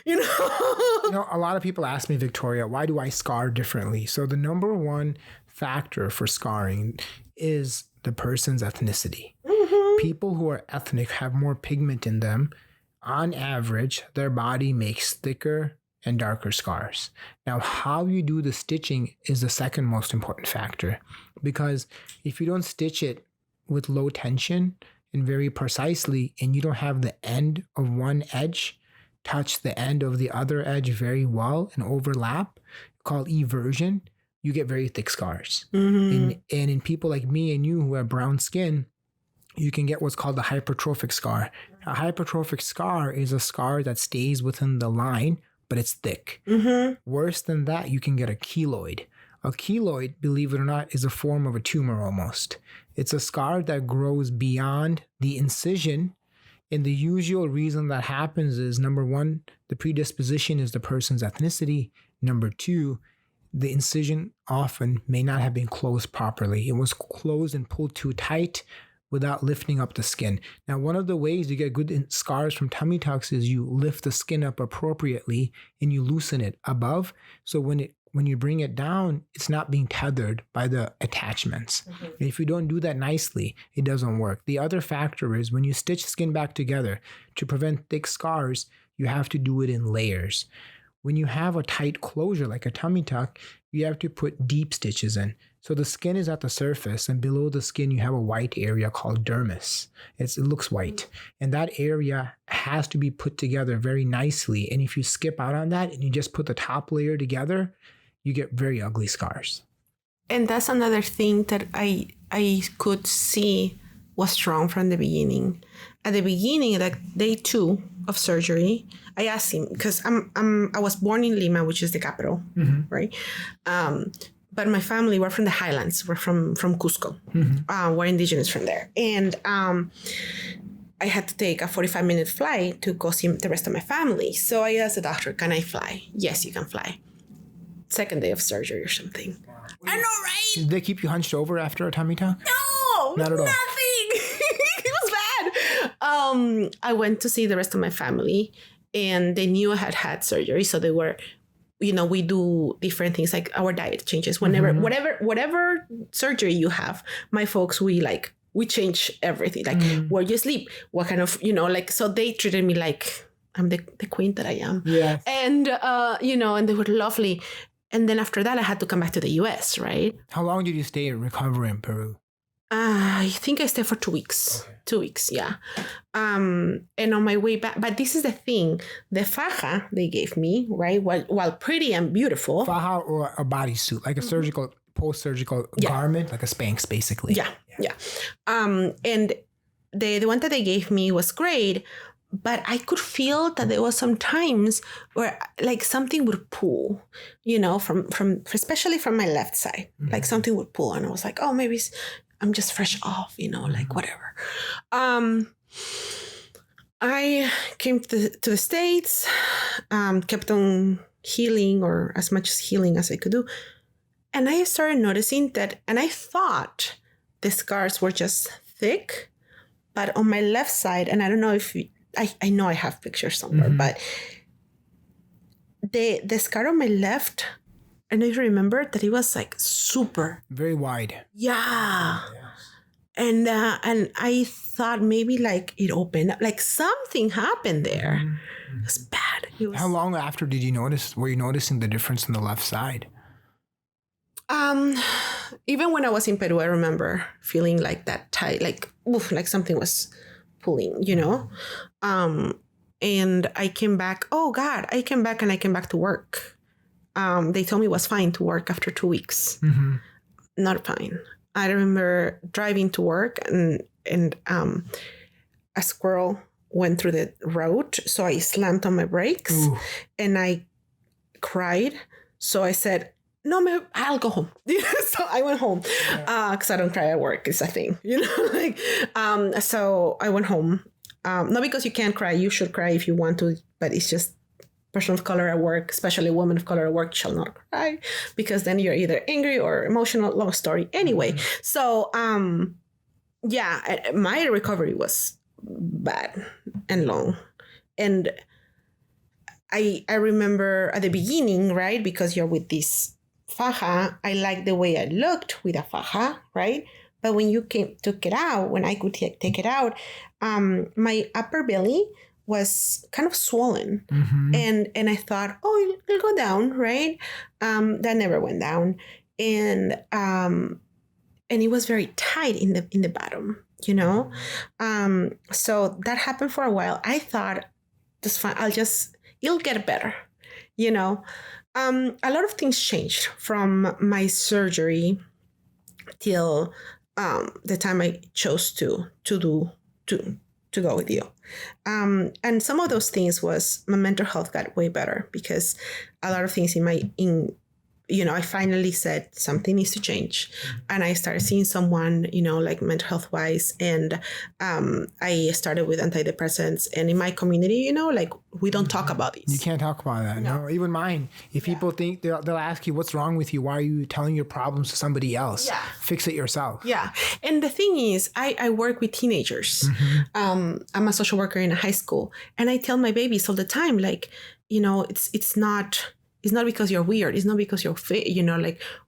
you know? You know, a lot of people ask me, Victoria, why do I scar differently? So the number one factor for scarring is the person's ethnicity. People who are ethnic have more pigment in them. On average, their body makes thicker and darker scars. Now, how you do the stitching is the second most important factor, because if you don't stitch it with low tension and very precisely, and you don't have the end of one edge touch the end of the other edge very well and overlap, called eversion, you get very thick scars. And in people like me and you who have brown skin, you can get what's called a hypertrophic scar. A hypertrophic scar is a scar that stays within the line, but it's thick. Worse than that, you can get a keloid. A keloid, believe it or not, is a form of a tumor almost. It's a scar that grows beyond the incision. And the usual reason that happens is, number one, the predisposition is the person's ethnicity. Number two, the incision often may not have been closed properly. It was closed and pulled too tight without lifting up the skin. Now, one of the ways you get good scars from tummy tucks is you lift the skin up appropriately and you loosen it above. So when you bring it down, it's not being tethered by the attachments. If you don't do that nicely, it doesn't work. The other factor is when you stitch skin back together, to prevent thick scars, you have to do it in layers. When you have a tight closure like a tummy tuck, you have to put deep stitches in. So the skin is at the surface, and below the skin, you have a white area called dermis. It looks white. And that area has to be put together very nicely. And if you skip out on that and you just put the top layer together, you get very ugly scars. And that's another thing that I could see was wrong from the beginning. At the beginning, like day 2 of surgery, I asked him, because I was born in Lima, which is the capital, right? But my family were from the highlands. We're from Cusco. We're indigenous from there. And I had to take a 45-minute flight to go see the rest of my family. So I asked the doctor, can I fly? Yes, you can fly. Second day of surgery or something. I know, right? Did they keep you hunched over after a tummy tuck? No, not at all. Nothing. It was bad. I went to see the rest of my family, and they knew I had had surgery. So they were, you know, we do different things, like our diet changes whenever, whatever surgery you have. My folks, we change everything, like where you sleep, what kind of, you know, like, so they treated me like I'm the queen that I am. Yeah. And, you know, and they were lovely. And then after that, I had to come back to the US, right? How long did you stay in recovery in Peru? I think I stayed for 2 weeks. Okay. 2 weeks, yeah. And on my way back, but this is the thing, the faja they gave me, right? While pretty and beautiful. Faja, or a bodysuit, like a surgical, post-surgical garment, like a Spanx, basically. Yeah. And the one that they gave me was great, but I could feel that there was some times where like something would pull, you know, from especially from my left side, like something would pull, and I was like, oh, maybe I'm just fresh off, you know, like whatever. I came to the States, kept on healing, or as much healing as I could do. And I started noticing that, and I thought the scars were just thick, but on my left side, and I don't know if I know I have pictures somewhere, but the scar on my left, and I remember that it was like super. Very wide. Yeah. And I thought maybe like it opened up, like something happened there. It was bad. How long after were you noticing the difference in the left side? Even when I was in Peru, I remember feeling like that tight, like something was pulling, you know? And I came back. Oh God, I came back to work. They told me it was fine to work after 2 weeks. Not fine. I remember driving to work and a squirrel went through the road. So I slammed on my brakes. Ooh. And I cried. So I said, no, I'll go home. So I went home because I don't cry at work. It's a thing, so I went home. Not because you can't cry. You should cry if you want to, but it's just person of color at work, especially a woman of color at work, shall not cry because then you're either angry or emotional. Long story. Anyway, so my recovery was bad and long. And I remember at the beginning, right, because you're with this faja, I liked the way I looked with a faja, right? But when you took it out, when I could take it out, my upper belly was kind of swollen. And I thought, oh, it'll go down, right? That never went down. And it was very tight in the bottom, so that happened for a while. I thought, that's fine. It'll get better, a lot of things changed from my surgery till the time I chose to go with you. And some of those things was my mental health got way better because a lot of things I finally said something needs to change. And I started seeing someone, like mental health wise. And I started with antidepressants. And in my community, we don't talk about these. You can't talk about that. No, even mine. If people think they'll ask you, what's wrong with you? Why are you telling your problems to somebody else? Yeah. Fix it yourself. Yeah. And the thing is, I work with teenagers. I'm a social worker in a high school. And I tell my babies all the time, it's not because you're weird. It's not because you're,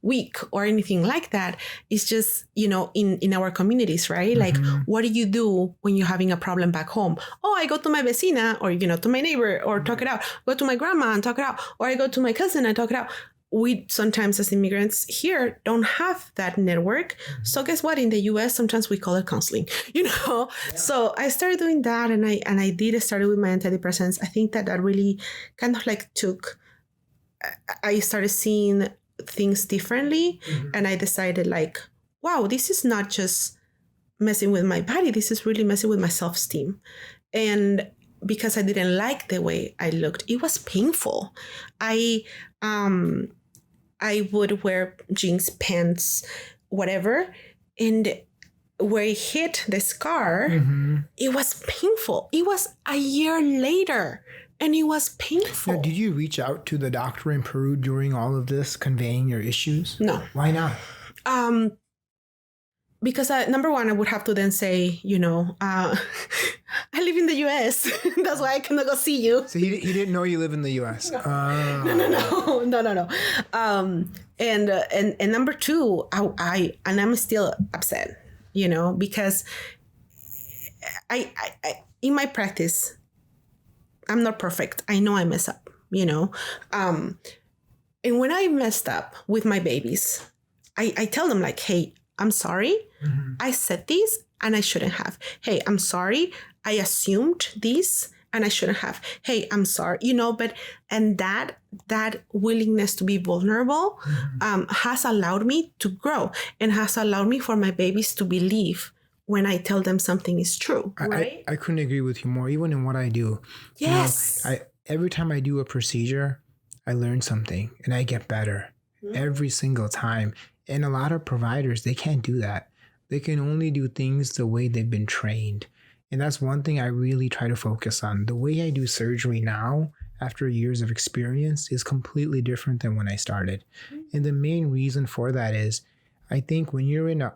weak or anything like that. It's just, in our communities, right? Like, what do you do when you're having a problem back home? Oh, I go to my vecina or, to my neighbor or talk it out. Go to my grandma and talk it out. Or I go to my cousin and talk it out. We sometimes as immigrants here don't have that network. So guess what? In the US, sometimes we call it counseling, So I started doing that and I started with my antidepressants. I think that really kind of I started seeing things differently and I decided wow, this is not just messing with my body. This is really messing with my self-esteem. And because I didn't like the way I looked, it was painful. I would wear jeans, pants, whatever. And where it hit the scar, it was painful. It was a year later. And it was painful. Now, did you reach out to the doctor in Peru during all of this, conveying your issues? No. Why not? Because number one, I would have to then say, I live in the US. That's why I cannot go see you. So he didn't know you live in the US. No. No. And number two, I'm still upset, because I in my practice, I'm not perfect. I know I mess up, and when I messed up with my babies, I tell them hey, I'm sorry. I said this and I shouldn't have. Hey, I'm sorry. I assumed this and I shouldn't have. Hey, I'm sorry, and that willingness to be vulnerable has allowed me to grow and has allowed me for my babies to believe when I tell them something is true, right? I couldn't agree with you more, even in what I do. Yes. Every time I do a procedure, I learn something and I get better every single time. And a lot of providers, they can't do that. They can only do things the way they've been trained. And that's one thing I really try to focus on. The way I do surgery now, after years of experience, is completely different than when I started. And the main reason for that is, I think when you're in an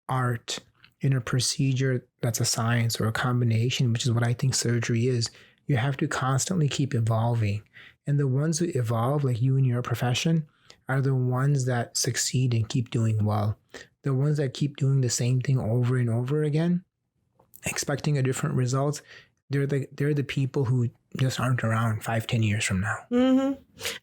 art, in a procedure that's a science or a combination, which is what I think surgery is, you have to constantly keep evolving. And the ones who evolve, like you in your profession, are the ones that succeed and keep doing well. The ones that keep doing the same thing over and over again, expecting a different result, they're the people who just aren't around 5-10 years from now.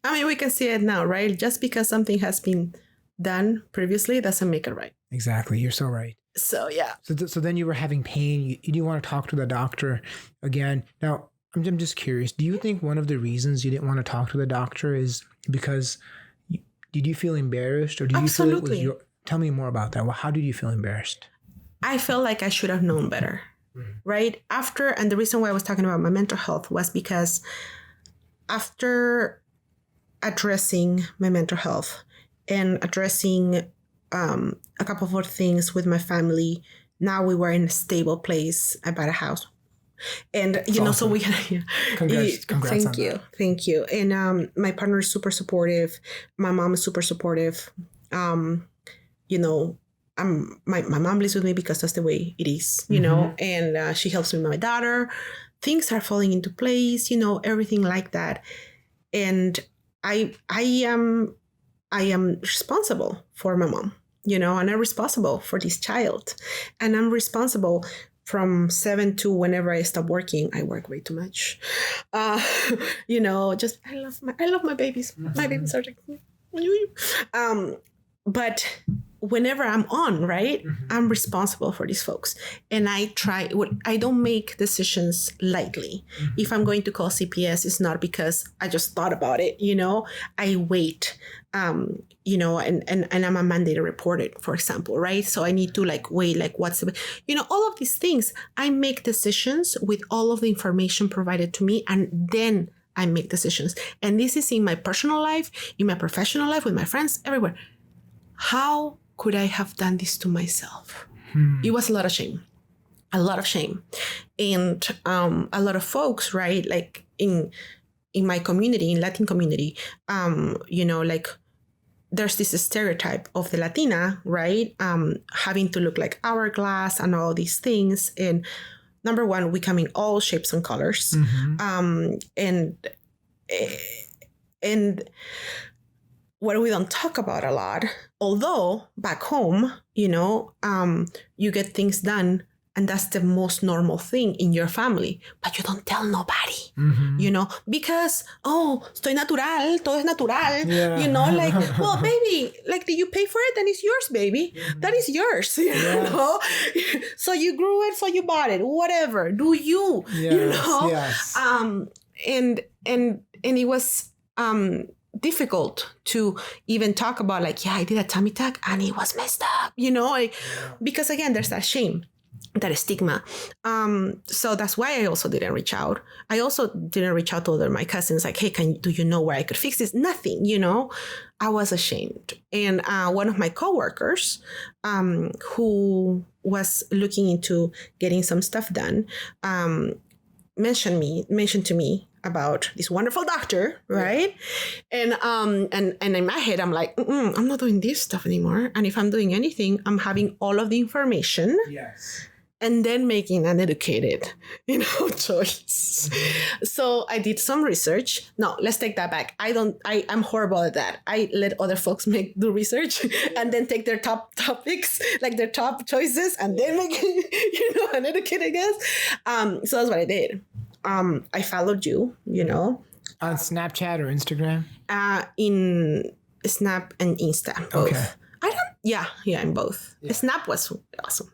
I mean, we can see it now, right? Just because something has been done previously doesn't make it right. Exactly. You're so right. So, yeah. So then you were having pain. You didn't want to talk to the doctor again. Now, I'm just curious. Do you think one of the reasons you didn't want to talk to the doctor is because did you feel embarrassed, or do you feel it was Tell me more about that. Well, how did you feel embarrassed? I felt like I should have known better, right? And the reason why I was talking about my mental health was because after addressing my mental health and addressing a couple of other things with my family, now we were in a stable place. I bought a house. And, awesome. So we congrats Thank you. And my partner is super supportive. My mom is super supportive. My mom lives with me because that's the way it is, know, and she helps me with my daughter. Things are falling into place, everything like that. And I am responsible for my mom, and I'm responsible for this child, and I'm responsible from 7 to whenever I stop working. I work way too much. Just I love my babies. My babies are like, but whenever I'm on, right, I'm responsible for these folks. And I don't make decisions lightly. If I'm going to call CPS, it's not because I just thought about it, I wait, and I'm a mandated reporter, for example, right? So I need to wait, what's the, all of these things. I make decisions with all of the information provided to me, and then I make decisions. And this is in my personal life, in my professional life, with my friends, everywhere. How could I have done this to myself? It was a lot of shame. And a lot of folks, right, like in my community, in Latin community, there's this stereotype of the Latina, right, having to look like hourglass and all these things. And number one, we come in all shapes and colors. And what we don't talk about a lot, although back home, you get things done, and that's the most normal thing in your family, but you don't tell nobody, because, estoy natural, todo es natural, well, baby, did you pay for it? Then it's yours, baby. That is yours, So you grew it, so you bought it, whatever, do you, Yes. And it was, difficult to even talk about I did a tummy tuck and it was messed up, because again, there's that shame, that stigma. So that's why I also didn't reach out. I also didn't reach out to my cousins hey, do you know where I could fix this? Nothing, I was ashamed. And one of my coworkers who was looking into getting some stuff done mentioned to me about this wonderful doctor, right? And in my head, I'm like, I'm not doing this stuff anymore. And if I'm doing anything, I'm having all of the information. Yes. And then making an educated, choice. So I did some research. No, let's take that back. I'm horrible at that. I let other folks do research and then take their top topics, their top choices, and then make, an educated guess. So that's what I did. I followed you, on Snapchat or Instagram? In Snap and Insta, both. Okay. In both. Yeah. Snap was awesome.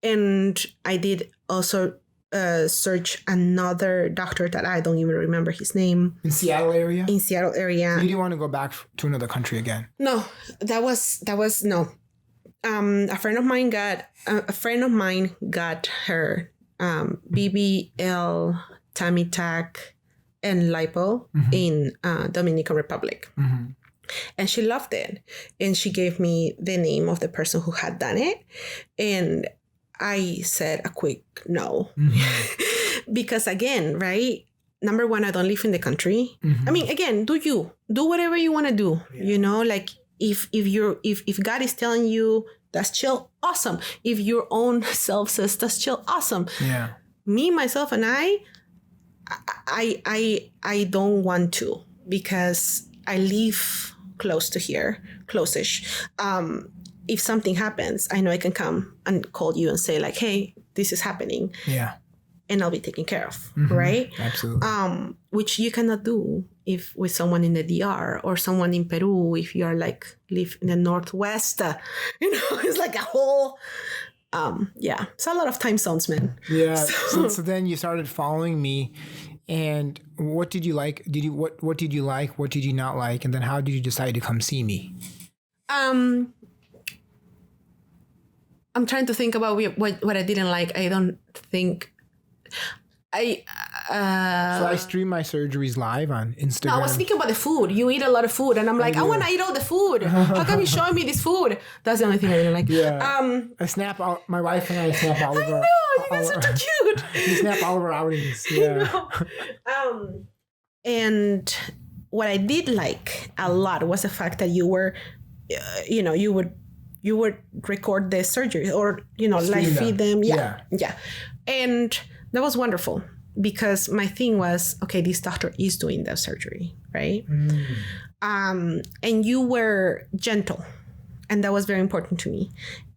And I did also search another doctor that I don't even remember his name. In Seattle area? In Seattle area. So you didn't want to go back to another country again? No, that was no. A friend of mine got her BBL, tummy tuck, and lipo in Dominican Republic. And she loved it. And she gave me the name of the person who had done it. And I said a quick no. Because again, right? Number one, I don't live in the country. I mean, again, do whatever you want to do. Yeah. If God is telling you that's chill, awesome. If your own self says that's chill, awesome. Yeah. Me, myself, and I don't want to, because I live close to here, close-ish. If something happens, I know I can come and call you and say hey, this is happening. Yeah. And I'll be taken care of, right? Absolutely. Which you cannot do if with someone in the DR or someone in Peru, if you are live in the Northwest, it's a whole, it's a lot of time zones, man. Yeah. So then you started following me, and what did you like? What did you like? What did you not like? And then how did you decide to come see me? I'm trying to think about what I didn't like. I don't think I. So I stream my surgeries live on Instagram. No, I was thinking about the food. You eat a lot of food, and I'm like, I want to eat all the food. How come you showing me this food? That's the only thing I didn't like. Yeah. I snap out. My wife and I snap all of our. I know, you guys are too cute. We snap all of our outings. Yeah. And what I did like a lot was the fact that you were, you would record the surgery or live feed them. Yeah. And that was wonderful because my thing was, okay, this doctor is doing the surgery, right? And you were gentle, and that was very important to me.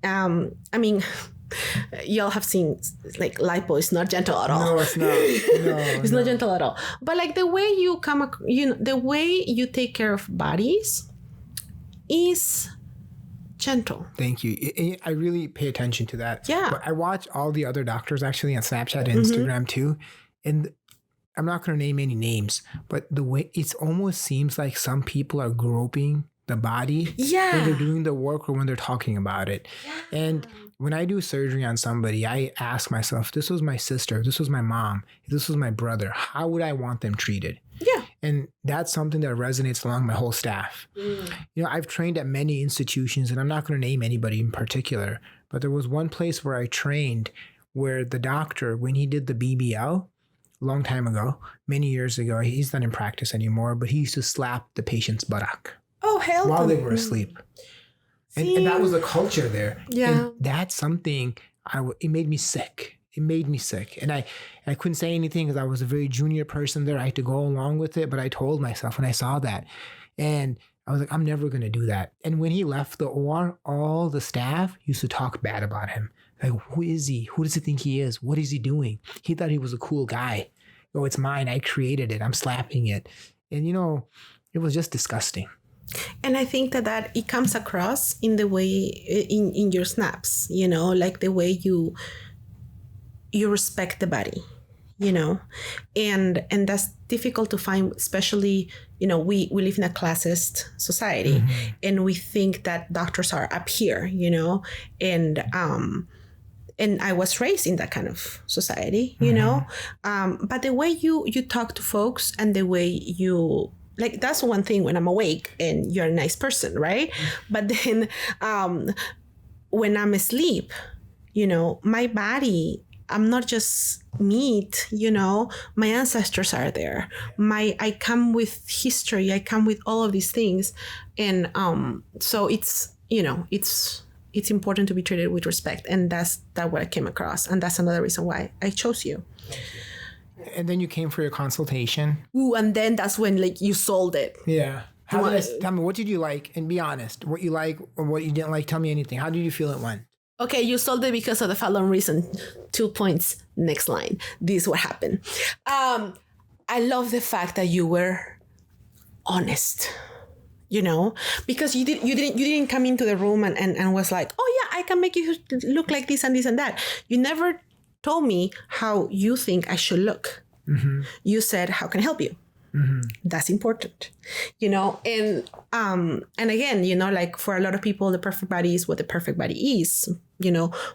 I mean, y'all have seen like lipo is not gentle at all. No, it's not. No, it's not gentle at all. But like the way you the way you take care of bodies is gentle. Thank you. I really pay attention to that. Yeah. But I watch all the other doctors actually on Snapchat and Instagram too. And I'm not going to name any names, but the way it almost seems like some people are groping the body when they're doing the work or when they're talking about it. Yeah. And when I do surgery on somebody, I ask myself, this was my sister, this was my mom, this was my brother, how would I want them treated? Yeah. And that's something that resonates along my whole staff. I've trained at many institutions, and I'm not going to name anybody in particular, but there was one place where I trained where the doctor, when he did the BBL, a long time ago, many years ago, he's not in practice anymore, but he used to slap the patient's buttock. Oh, hell. While they were asleep. And that was a culture there. Yeah. And that's something, it made me sick. It made me sick. And I couldn't say anything because I was a very junior person there. I had to go along with it. But I told myself when I saw that. And I was like, I'm never going to do that. And when he left the OR, all the staff used to talk bad about him. Like, who is he? Who does he think he is? What is he doing? He thought he was a cool guy. Oh, it's mine. I created it. I'm slapping it. And, it was just disgusting. And I think that it comes across in the way, in your snaps, like the way you respect the body, and that's difficult to find, especially, we live in a classist society, and we think that doctors are up here, and I was raised in that kind of society, but the way you talk to folks and the way you, like, that's one thing when I'm awake and you're a nice person, right? But then when I'm asleep, my body, I'm not just meat, my ancestors are there. I come with history. I come with all of these things. And so it's important to be treated with respect. And that's what I came across. And that's another reason why I chose you. And then you came for your consultation. Ooh, and then that's when you sold it. Yeah. Tell me, what did you like? And be honest. What you like or what you didn't like. Tell me anything. How did you feel it went? Okay, you sold it because of the following reason. 2 points. Next line. This is what happened. I love the fact that you were honest. Because you didn't come into the room and was like, oh yeah, I can make you look like this and this and that. You never told me how you think I should look. You said, how can I help you? That's important, and again, like for a lot of people, the perfect body is what the perfect body is.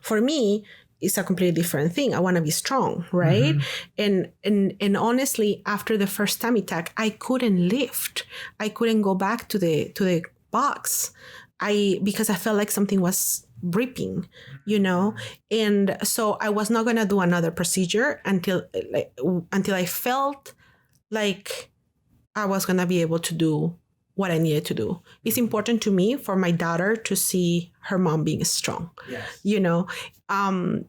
For me, it's a completely different thing. I want to be strong, right? And honestly, after the first tummy tuck, I couldn't lift. I couldn't go back to the box. Because I felt like something was ripping, and so I was not going to do another procedure until I felt like I was going to be able to do what I needed to do. It's important to me for my daughter to see her mom being strong, and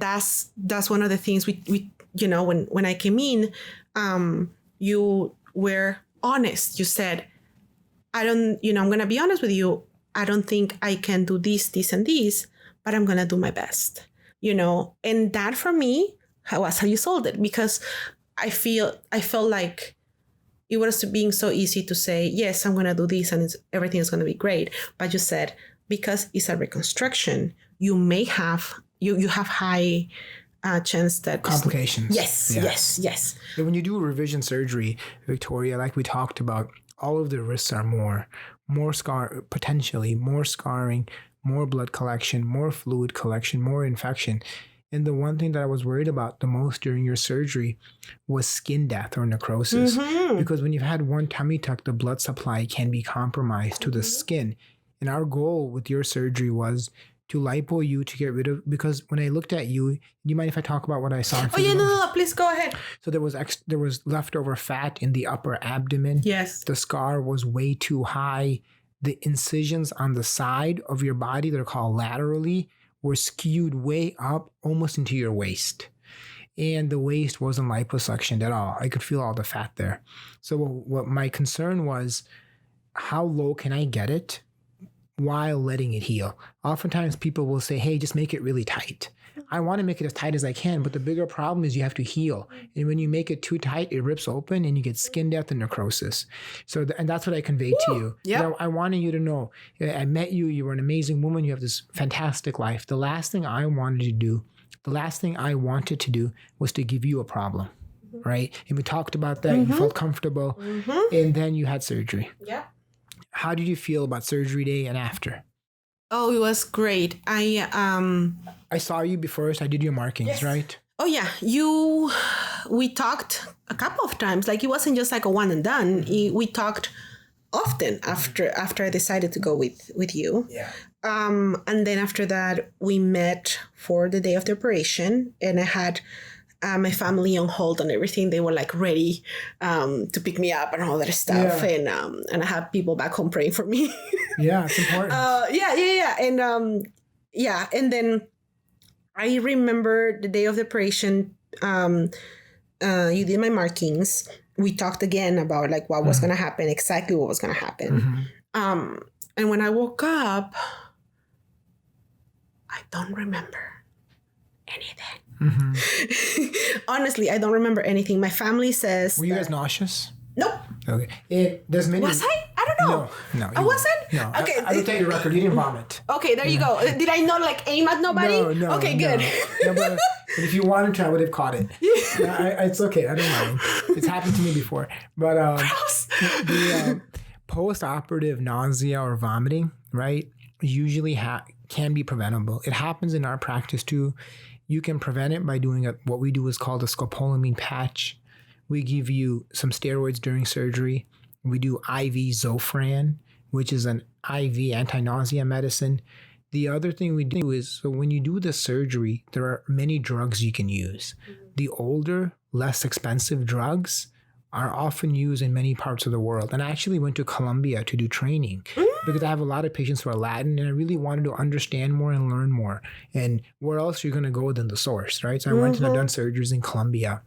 that's one of the things we when I came in, you were honest. You said, I don't, I'm going to be honest with you. I don't think I can do this, and this, but I'm going to do my best, and that for me was how you sold it, because I felt like it was being so easy to say, yes, I'm going to do this and everything is going to be great. But you said, because it's a reconstruction, you may have, you have high chance that complications. Yes. And when you do a revision surgery, Victoria, like we talked about, all of the risks are more potentially more scarring, more blood collection, more fluid collection, more infection. And the one thing that I was worried about the most during your surgery was skin death or necrosis. Because when you've had one tummy tuck, the blood supply can be compromised to the skin. And our goal with your surgery was to lipo you to get rid of, because when I looked at you, do you mind if I talk about what I saw? Oh yeah, no, please go ahead. So there was leftover fat in the upper abdomen. Yes. The scar was way too high. The incisions on the side of your body that are called laterally were skewed way up almost into your waist. And the waist wasn't liposuctioned at all. I could feel all the fat there. So what my concern was, how low can I get it while letting it heal? Oftentimes people will say, hey, just make it really tight. I want to make it as tight as I can, but the bigger problem is you have to heal. And when you make it too tight, it rips open and you get skin death and necrosis. So, and that's what I conveyed to you. Yep. You know, I wanted you to know, I met you, you were an amazing woman, you have this fantastic life. The last thing I wanted to do was to give you a problem, right? And we talked about that, you felt comfortable, and then you had surgery. Yeah. How did you feel about surgery day and after? Oh, it was great. I saw you before, so I did your markings, right? Oh yeah, we talked a couple of times. Like, it wasn't just like a one and done. We talked often after I decided to go with you. Yeah. And then after that, we met for the day of the operation, and I had my family on hold and everything. They were like ready to pick me up and all that stuff. Yeah. And I have people back home praying for me. Yeah, it's important. And then I remember the day of the operation, you did my markings. We talked again about like what was going to happen, exactly what was going to happen. And when I woke up, I don't remember anything. Honestly, I don't remember anything. My family says. Were you guys nauseous? Nope. Okay. There's many. Was I? I don't know. No. I wasn't? No. Okay. I will take your record. You didn't vomit. Okay, there you go. Did I not like aim at nobody? No. Okay, good. No, but if you wanted to, I would have caught it. It's okay. I don't mind. It's happened to me before. But the post-operative nausea or vomiting, right, usually can be preventable. It happens in our practice too. You can prevent it by doing what we do is called a scopolamine patch. We give you some steroids during surgery. We do IV Zofran, which is an IV anti-nausea medicine. The other thing we do is, so when you do the surgery, there are many drugs you can use. The older, less expensive drugs are often used in many parts of the world. And I actually went to Colombia to do training because I have a lot of patients who are Latin, and I really wanted to understand more and learn more. And where else are you going to go than the source, right? So I went and I've done surgeries in Colombia.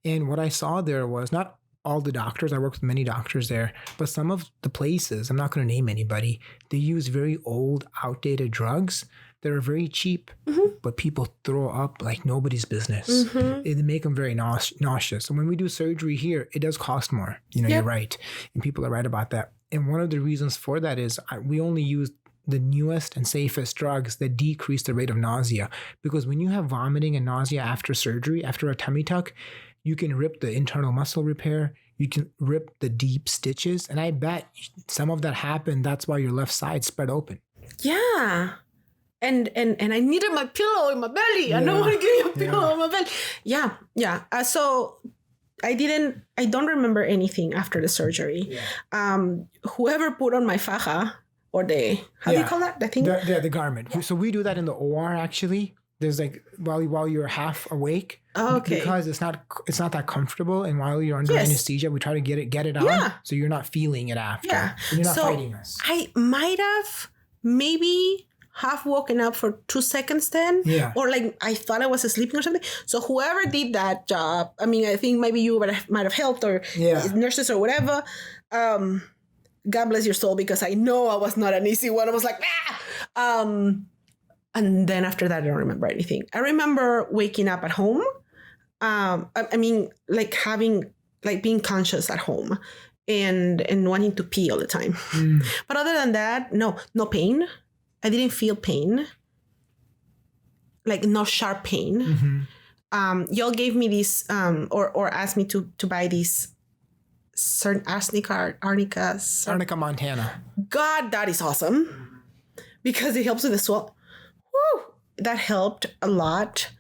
And what I saw there was not all the doctors, I worked with many doctors there, but some of the places, I'm not going to name anybody, they use very old, outdated drugs that are very cheap, but people throw up like nobody's business. They make them very nauseous. So when we do surgery here, it does cost more. You know, You're right. And people are right about that. And one of the reasons for that is we only use the newest and safest drugs that decrease the rate of nausea. Because when you have vomiting and nausea after surgery, after a tummy tuck, you can rip the internal muscle repair. You can rip the deep stitches. And I bet some of that happened. That's why your left side spread open. Yeah. And I needed my pillow in my belly. I don't want to give you a pillow in my belly. Yeah. So I don't remember anything after the surgery. Whoever put on my faja, or how do you call that? The thing? The garment. Yeah. So we do that in the OR actually. There's like while you're half awake. Okay. Because it's not that comfortable, and while you're under anesthesia, we try to get it on, so you're not feeling it after. Yeah. And you're not fighting us. I might have maybe half woken up for 2 seconds then. Yeah. Or like I thought I was sleeping or something. So whoever did that job, I mean, I think maybe you might have helped, or nurses or whatever. God bless your soul, because I know I was not an easy one. I was like, and then after that, I don't remember anything. I remember waking up at home. I mean, like being conscious at home and wanting to pee all the time. But other than that, no pain. I didn't feel pain. Like no sharp pain. Y'all gave me these, or asked me to buy these certain Arnica Montana. God, that is awesome. because it helps with the swell. Woo! That helped a lot.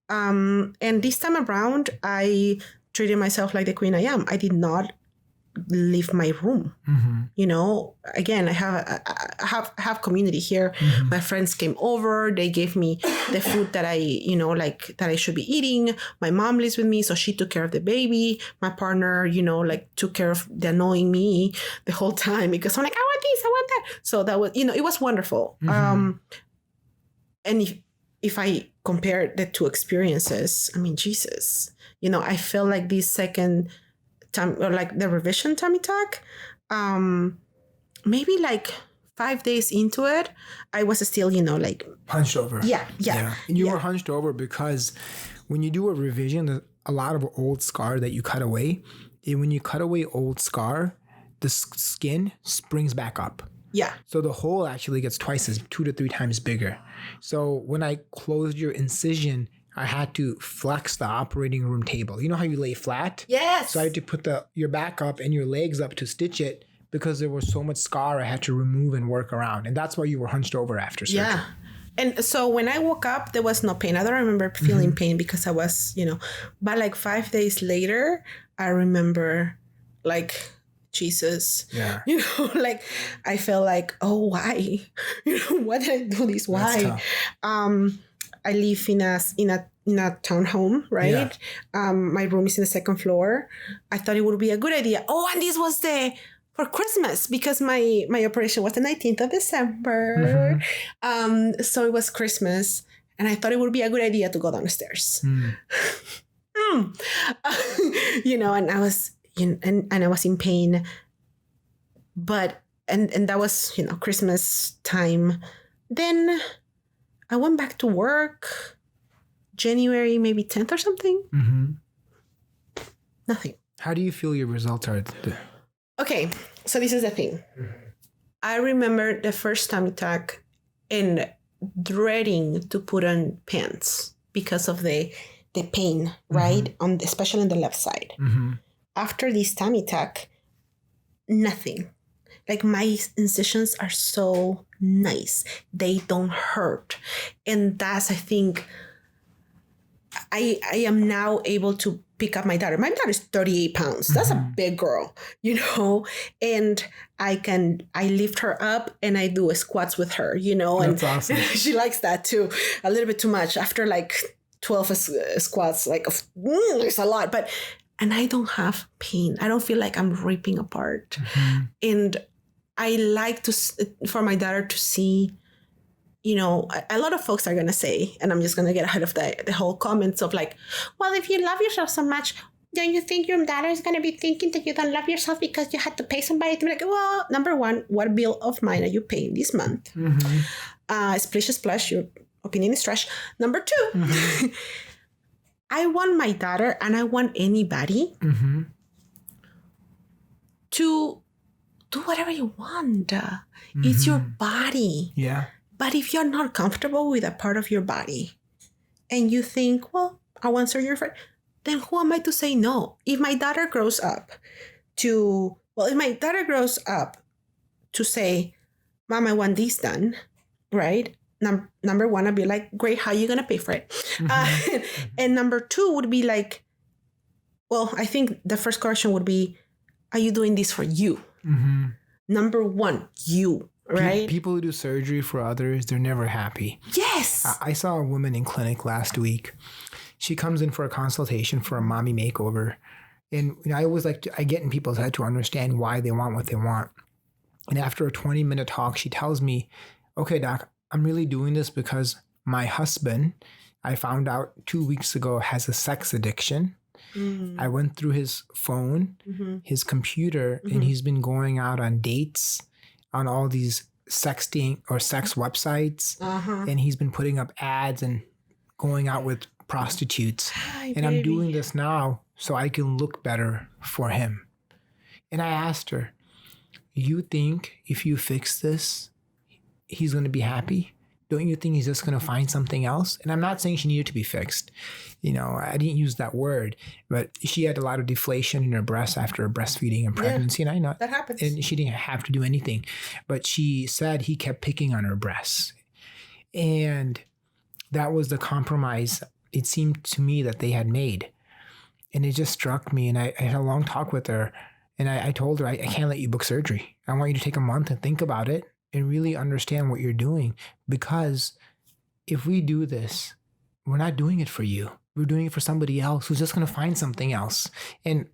And this time around, I treated myself like the queen I am. I did not leave my room. You know, again, I have community here. My friends came over. They gave me the food that that I should be eating. My mom lives with me, so she took care of the baby. My partner, took care of the annoying me the whole time because I'm like, I want this, I want that. So that was, it was wonderful. And if I compare the two experiences, I mean, Jesus, I feel like this second time, or like the revision tummy tuck, maybe like 5 days into it, I was still, like hunched over. Yeah. And you were hunched over because when you do a revision, there's a lot of old scar that you cut away. And when you cut away old scar, the skin springs back up. Yeah. So the hole actually gets 2 to 3 times bigger. So when I closed your incision, I had to flex the operating room table. You know how you lay flat? Yes. So I had to put your back up and your legs up to stitch it because there was so much scar I had to remove and work around. And that's why you were hunched over after surgery. Yeah. And so when I woke up, there was no pain. I don't remember feeling pain because I was, but like 5 days later, I remember like, Jesus, yeah. Like I felt like, oh, why? Why did I do this? Why? I live in a townhome, right? Yeah. My room is in the second floor. I thought it would be a good idea. Oh, and this was for Christmas because my operation was the 19th of December. So it was Christmas, and I thought it would be a good idea to go downstairs. And I was. And I was in pain, but and that was Christmas time. Then I went back to work January maybe 10th or something. Nothing. How do you feel your results are? Okay, so this is the thing. I remember the first tummy tuck and dreading to put on pants because of the pain, right? Especially on the left side. After this tummy tuck, nothing. Like my incisions are so nice. They don't hurt. And that's, I think, I am now able to pick up my daughter. My daughter's 38 pounds. That's a big girl, and I lift her up and I do squats with her, That's awesome. She likes that too. A little bit too much after like 12 squats, like it's a lot, and I don't have pain. I don't feel like I'm ripping apart. And I like for my daughter to see, a lot of folks are going to say, and I'm just going to get ahead of the whole comments of like, well, if you love yourself so much, don't you think your daughter is going to be thinking that you don't love yourself because you had to pay somebody to be like, well, number one, what bill of mine are you paying this month? Splish splash, your opinion is trash. Number two, I want my daughter and I want anybody to do whatever you want. It's your body. Yeah. But if you're not comfortable with a part of your body and you think, well, I want surgery for it, then who am I to say no? If my daughter grows up to say, Mom, I want this done, right? Number one, I'd be like, great, how are you going to pay for it? And number two would be like, well, I think the first question would be, are you doing this for you? Number one, you, right? People who do surgery for others, they're never happy. Yes. I saw a woman in clinic last week. She comes in for a consultation for a mommy makeover. And I always I get in people's head to understand why they want what they want. And after a 20-minute talk, she tells me, okay, doc, I'm really doing this because my husband, I found out 2 weeks ago, has a sex addiction. I went through his phone, his computer, and he's been going out on dates on all these sexting or sex websites. And he's been putting up ads and going out with prostitutes. I'm doing this now so I can look better for him. And I asked her, you think if you fix this, he's going to be happy? don't you think he's just going to find something else? And I'm not saying she needed to be fixed. You know, I didn't use that word, but she had a lot of deflation in her breasts after her breastfeeding and pregnancy. And I know that happens. And she didn't have to do anything, but she said he kept picking on her breasts. And that was the compromise it seemed to me that they had made. And it just struck me. And I had a long talk with her. And I told her, I can't let you book surgery. I want you to take a month and think about it and really understand what you're doing. Because if we do this, we're not doing it for you. We're doing it for somebody else who's just going to find something else. And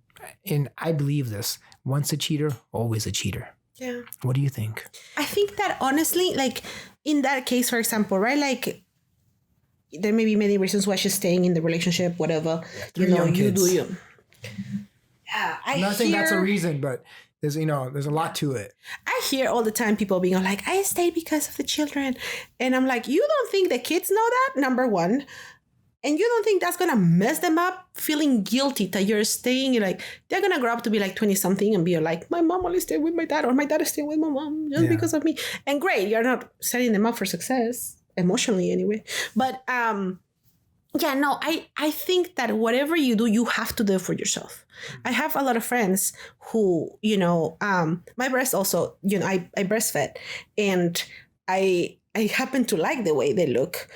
I believe this. Once a cheater, always a cheater. Yeah. What do you think? I think that honestly, like in that case, for example, right? Like there may be many reasons why she's staying in the relationship, whatever. Yeah, you know, you kids. do you. Yeah, I'm not saying that's a reason, but there's a lot to it. I hear all the time people being like, I stayed because of the children. And I'm like, you don't think the kids know that? Number one. And you don't think that's going to mess them up feeling guilty that you're staying? You're like, they're going to grow up to be like 20 something and be like, my mom only stayed with my dad or my dad stayed with my mom just because of me. And great, you're not setting them up for success emotionally anyway. But yeah, no, I think that whatever you do, you have to do it for yourself. I have a lot of friends who, you know, my breast also, you know, I breastfed and I happen to like the way they look.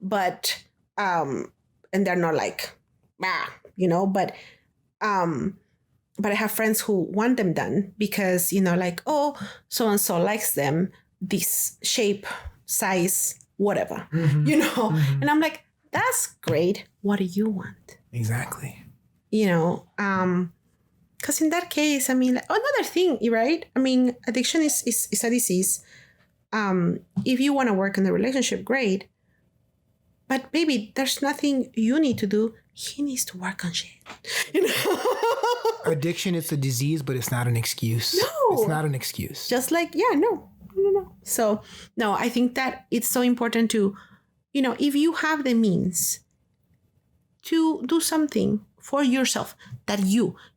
But and they're not like, you know, but I have friends who want them done because, you know, like, oh, so-and-so likes them, this shape, size, whatever, you know, and I'm like, that's great. What do you want? Exactly. You know, because in that case, I mean, like, another thing, right? I mean, addiction is a disease. If you want to work in the relationship, great. But baby, there's nothing you need to do. He needs to work on shit. You know? Addiction is a disease, but it's not an excuse. No. It's not an excuse. Just like, no. So, no, I think that it's so important to, you know, if you have the means to do something for yourself that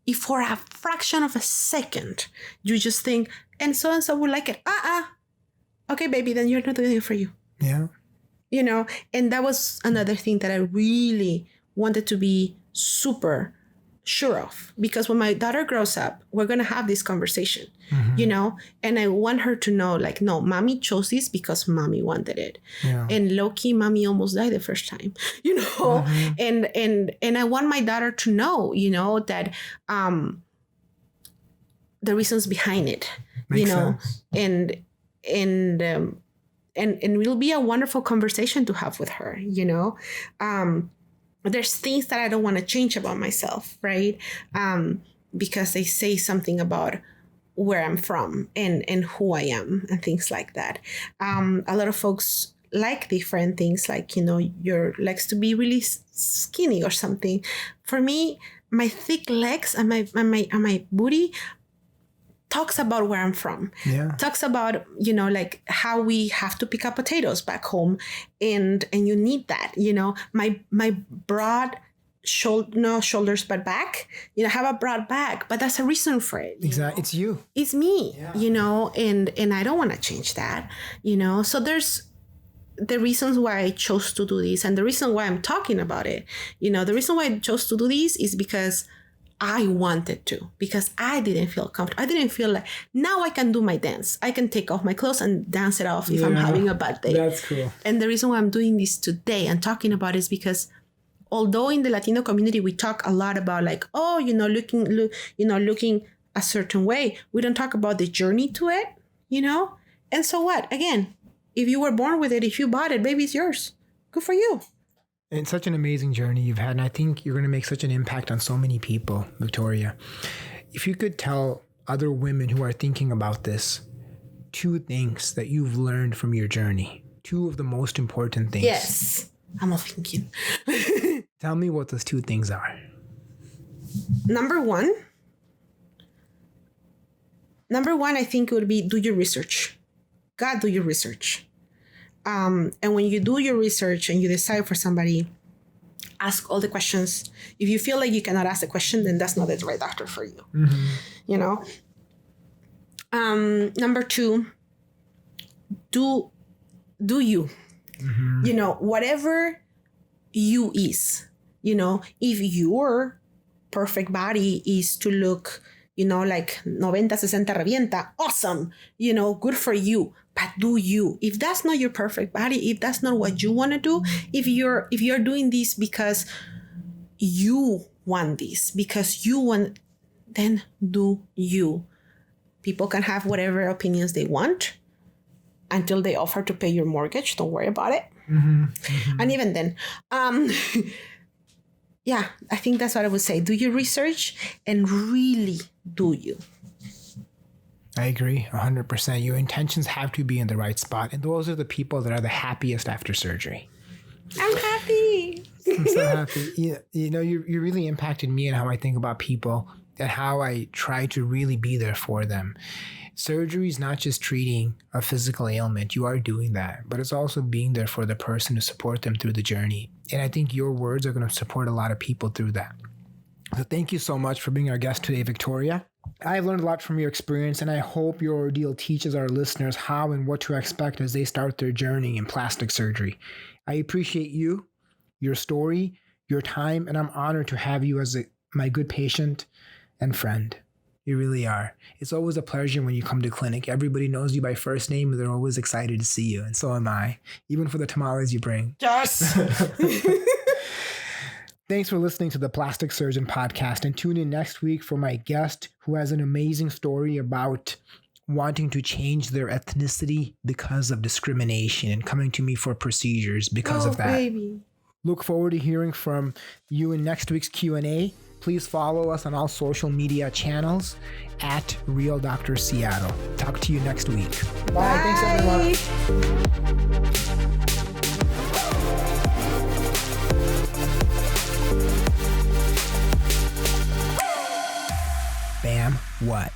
if for a fraction of a second, you just think, and so would like it. Okay, baby, then you're not doing it for you. Yeah. You know, and that was another thing that I really wanted to be super sure of, because when my daughter grows up, we're going to have this conversation, you know, and I want her to know, like, no, mommy chose this because mommy wanted it. Yeah. And low-key, mommy almost died the first time, you know, and I want my daughter to know, you know, that the reasons behind it, Makes you know, sense. and it will be a wonderful conversation to have with her, you know. There's things that I don't want to change about myself, right? Because they say something about where I'm from and who I am and things like that. A lot of folks like different things, like, you know, your legs to be really skinny or something. For me, my thick legs and my booty talks about where I'm from. Yeah. Talks about, you know, like how we have to pick up potatoes back home, and you need that, you know. My broad shoulders but back, you know, have a broad back, but that's a reason for it. Exactly. It's you. It's me, you know, and I don't want to change that, you know. So there's the reasons why I chose to do this, and the reason why I'm talking about it, you know, the reason why I chose to do this is because I wanted to, because I didn't feel comfortable. I didn't feel like, now I can do my dance. I can take off my clothes and dance it off if I'm having a bad day. That's cool. And the reason why I'm doing this today and talking about it is because although in the Latino community, we talk a lot about like, oh, you know, looking a certain way, we don't talk about the journey to it, you know? And so what? Again, if you were born with it, if you bought it, baby, it's yours. Good for you. It's such an amazing journey you've had, and I think you're going to make such an impact on so many people, Victoria. If you could tell other women who are thinking about this 2 things that you've learned from your journey, 2 of the most important things. Yes, I'm all thinking. Tell me what those 2 things are. Number one, I think it would be do your research. God, do your research. And when you do your research and you decide for somebody, ask all the questions. If you feel like you cannot ask a question, then that's not the right doctor for you. You know? Number 2, do do you, whatever you is, if your perfect body is to look, like 90-60 revienta, awesome, good for you. But do you? If that's not your perfect body, if that's not what you want to do, if you're doing this because you want this, because you want, then do you. People can have whatever opinions they want until they offer to pay your mortgage. Don't worry about it. And even then, yeah, I think that's what I would say. Do your research and really do you. I agree 100%. Your intentions have to be in the right spot. And those are the people that are the happiest after surgery. I'm happy. I'm so happy. You really impacted me in how I think about people and how I try to really be there for them. Surgery is not just treating a physical ailment. You are doing that, but it's also being there for the person to support them through the journey. And I think your words are going to support a lot of people through that. So thank you so much for being our guest today, Victoria. I've learned a lot from your experience, and I hope your ordeal teaches our listeners how and what to expect as they start their journey in plastic surgery. I appreciate you, your story, your time, and I'm honored to have you as my good patient and friend. You really are. It's always a pleasure when you come to clinic. Everybody knows you by first name, and they're always excited to see you, and so am I, even for the tamales you bring. Yes! Thanks for listening to the Plastic Surgeon Podcast, and tune in next week for my guest who has an amazing story about wanting to change their ethnicity because of discrimination and coming to me for procedures because of that. Baby. Look forward to hearing from you in next week's Q&A. Please follow us on all social media channels at Real Dr. Seattle. Talk to you next week. Bye. Thanks, everyone. Bam, what?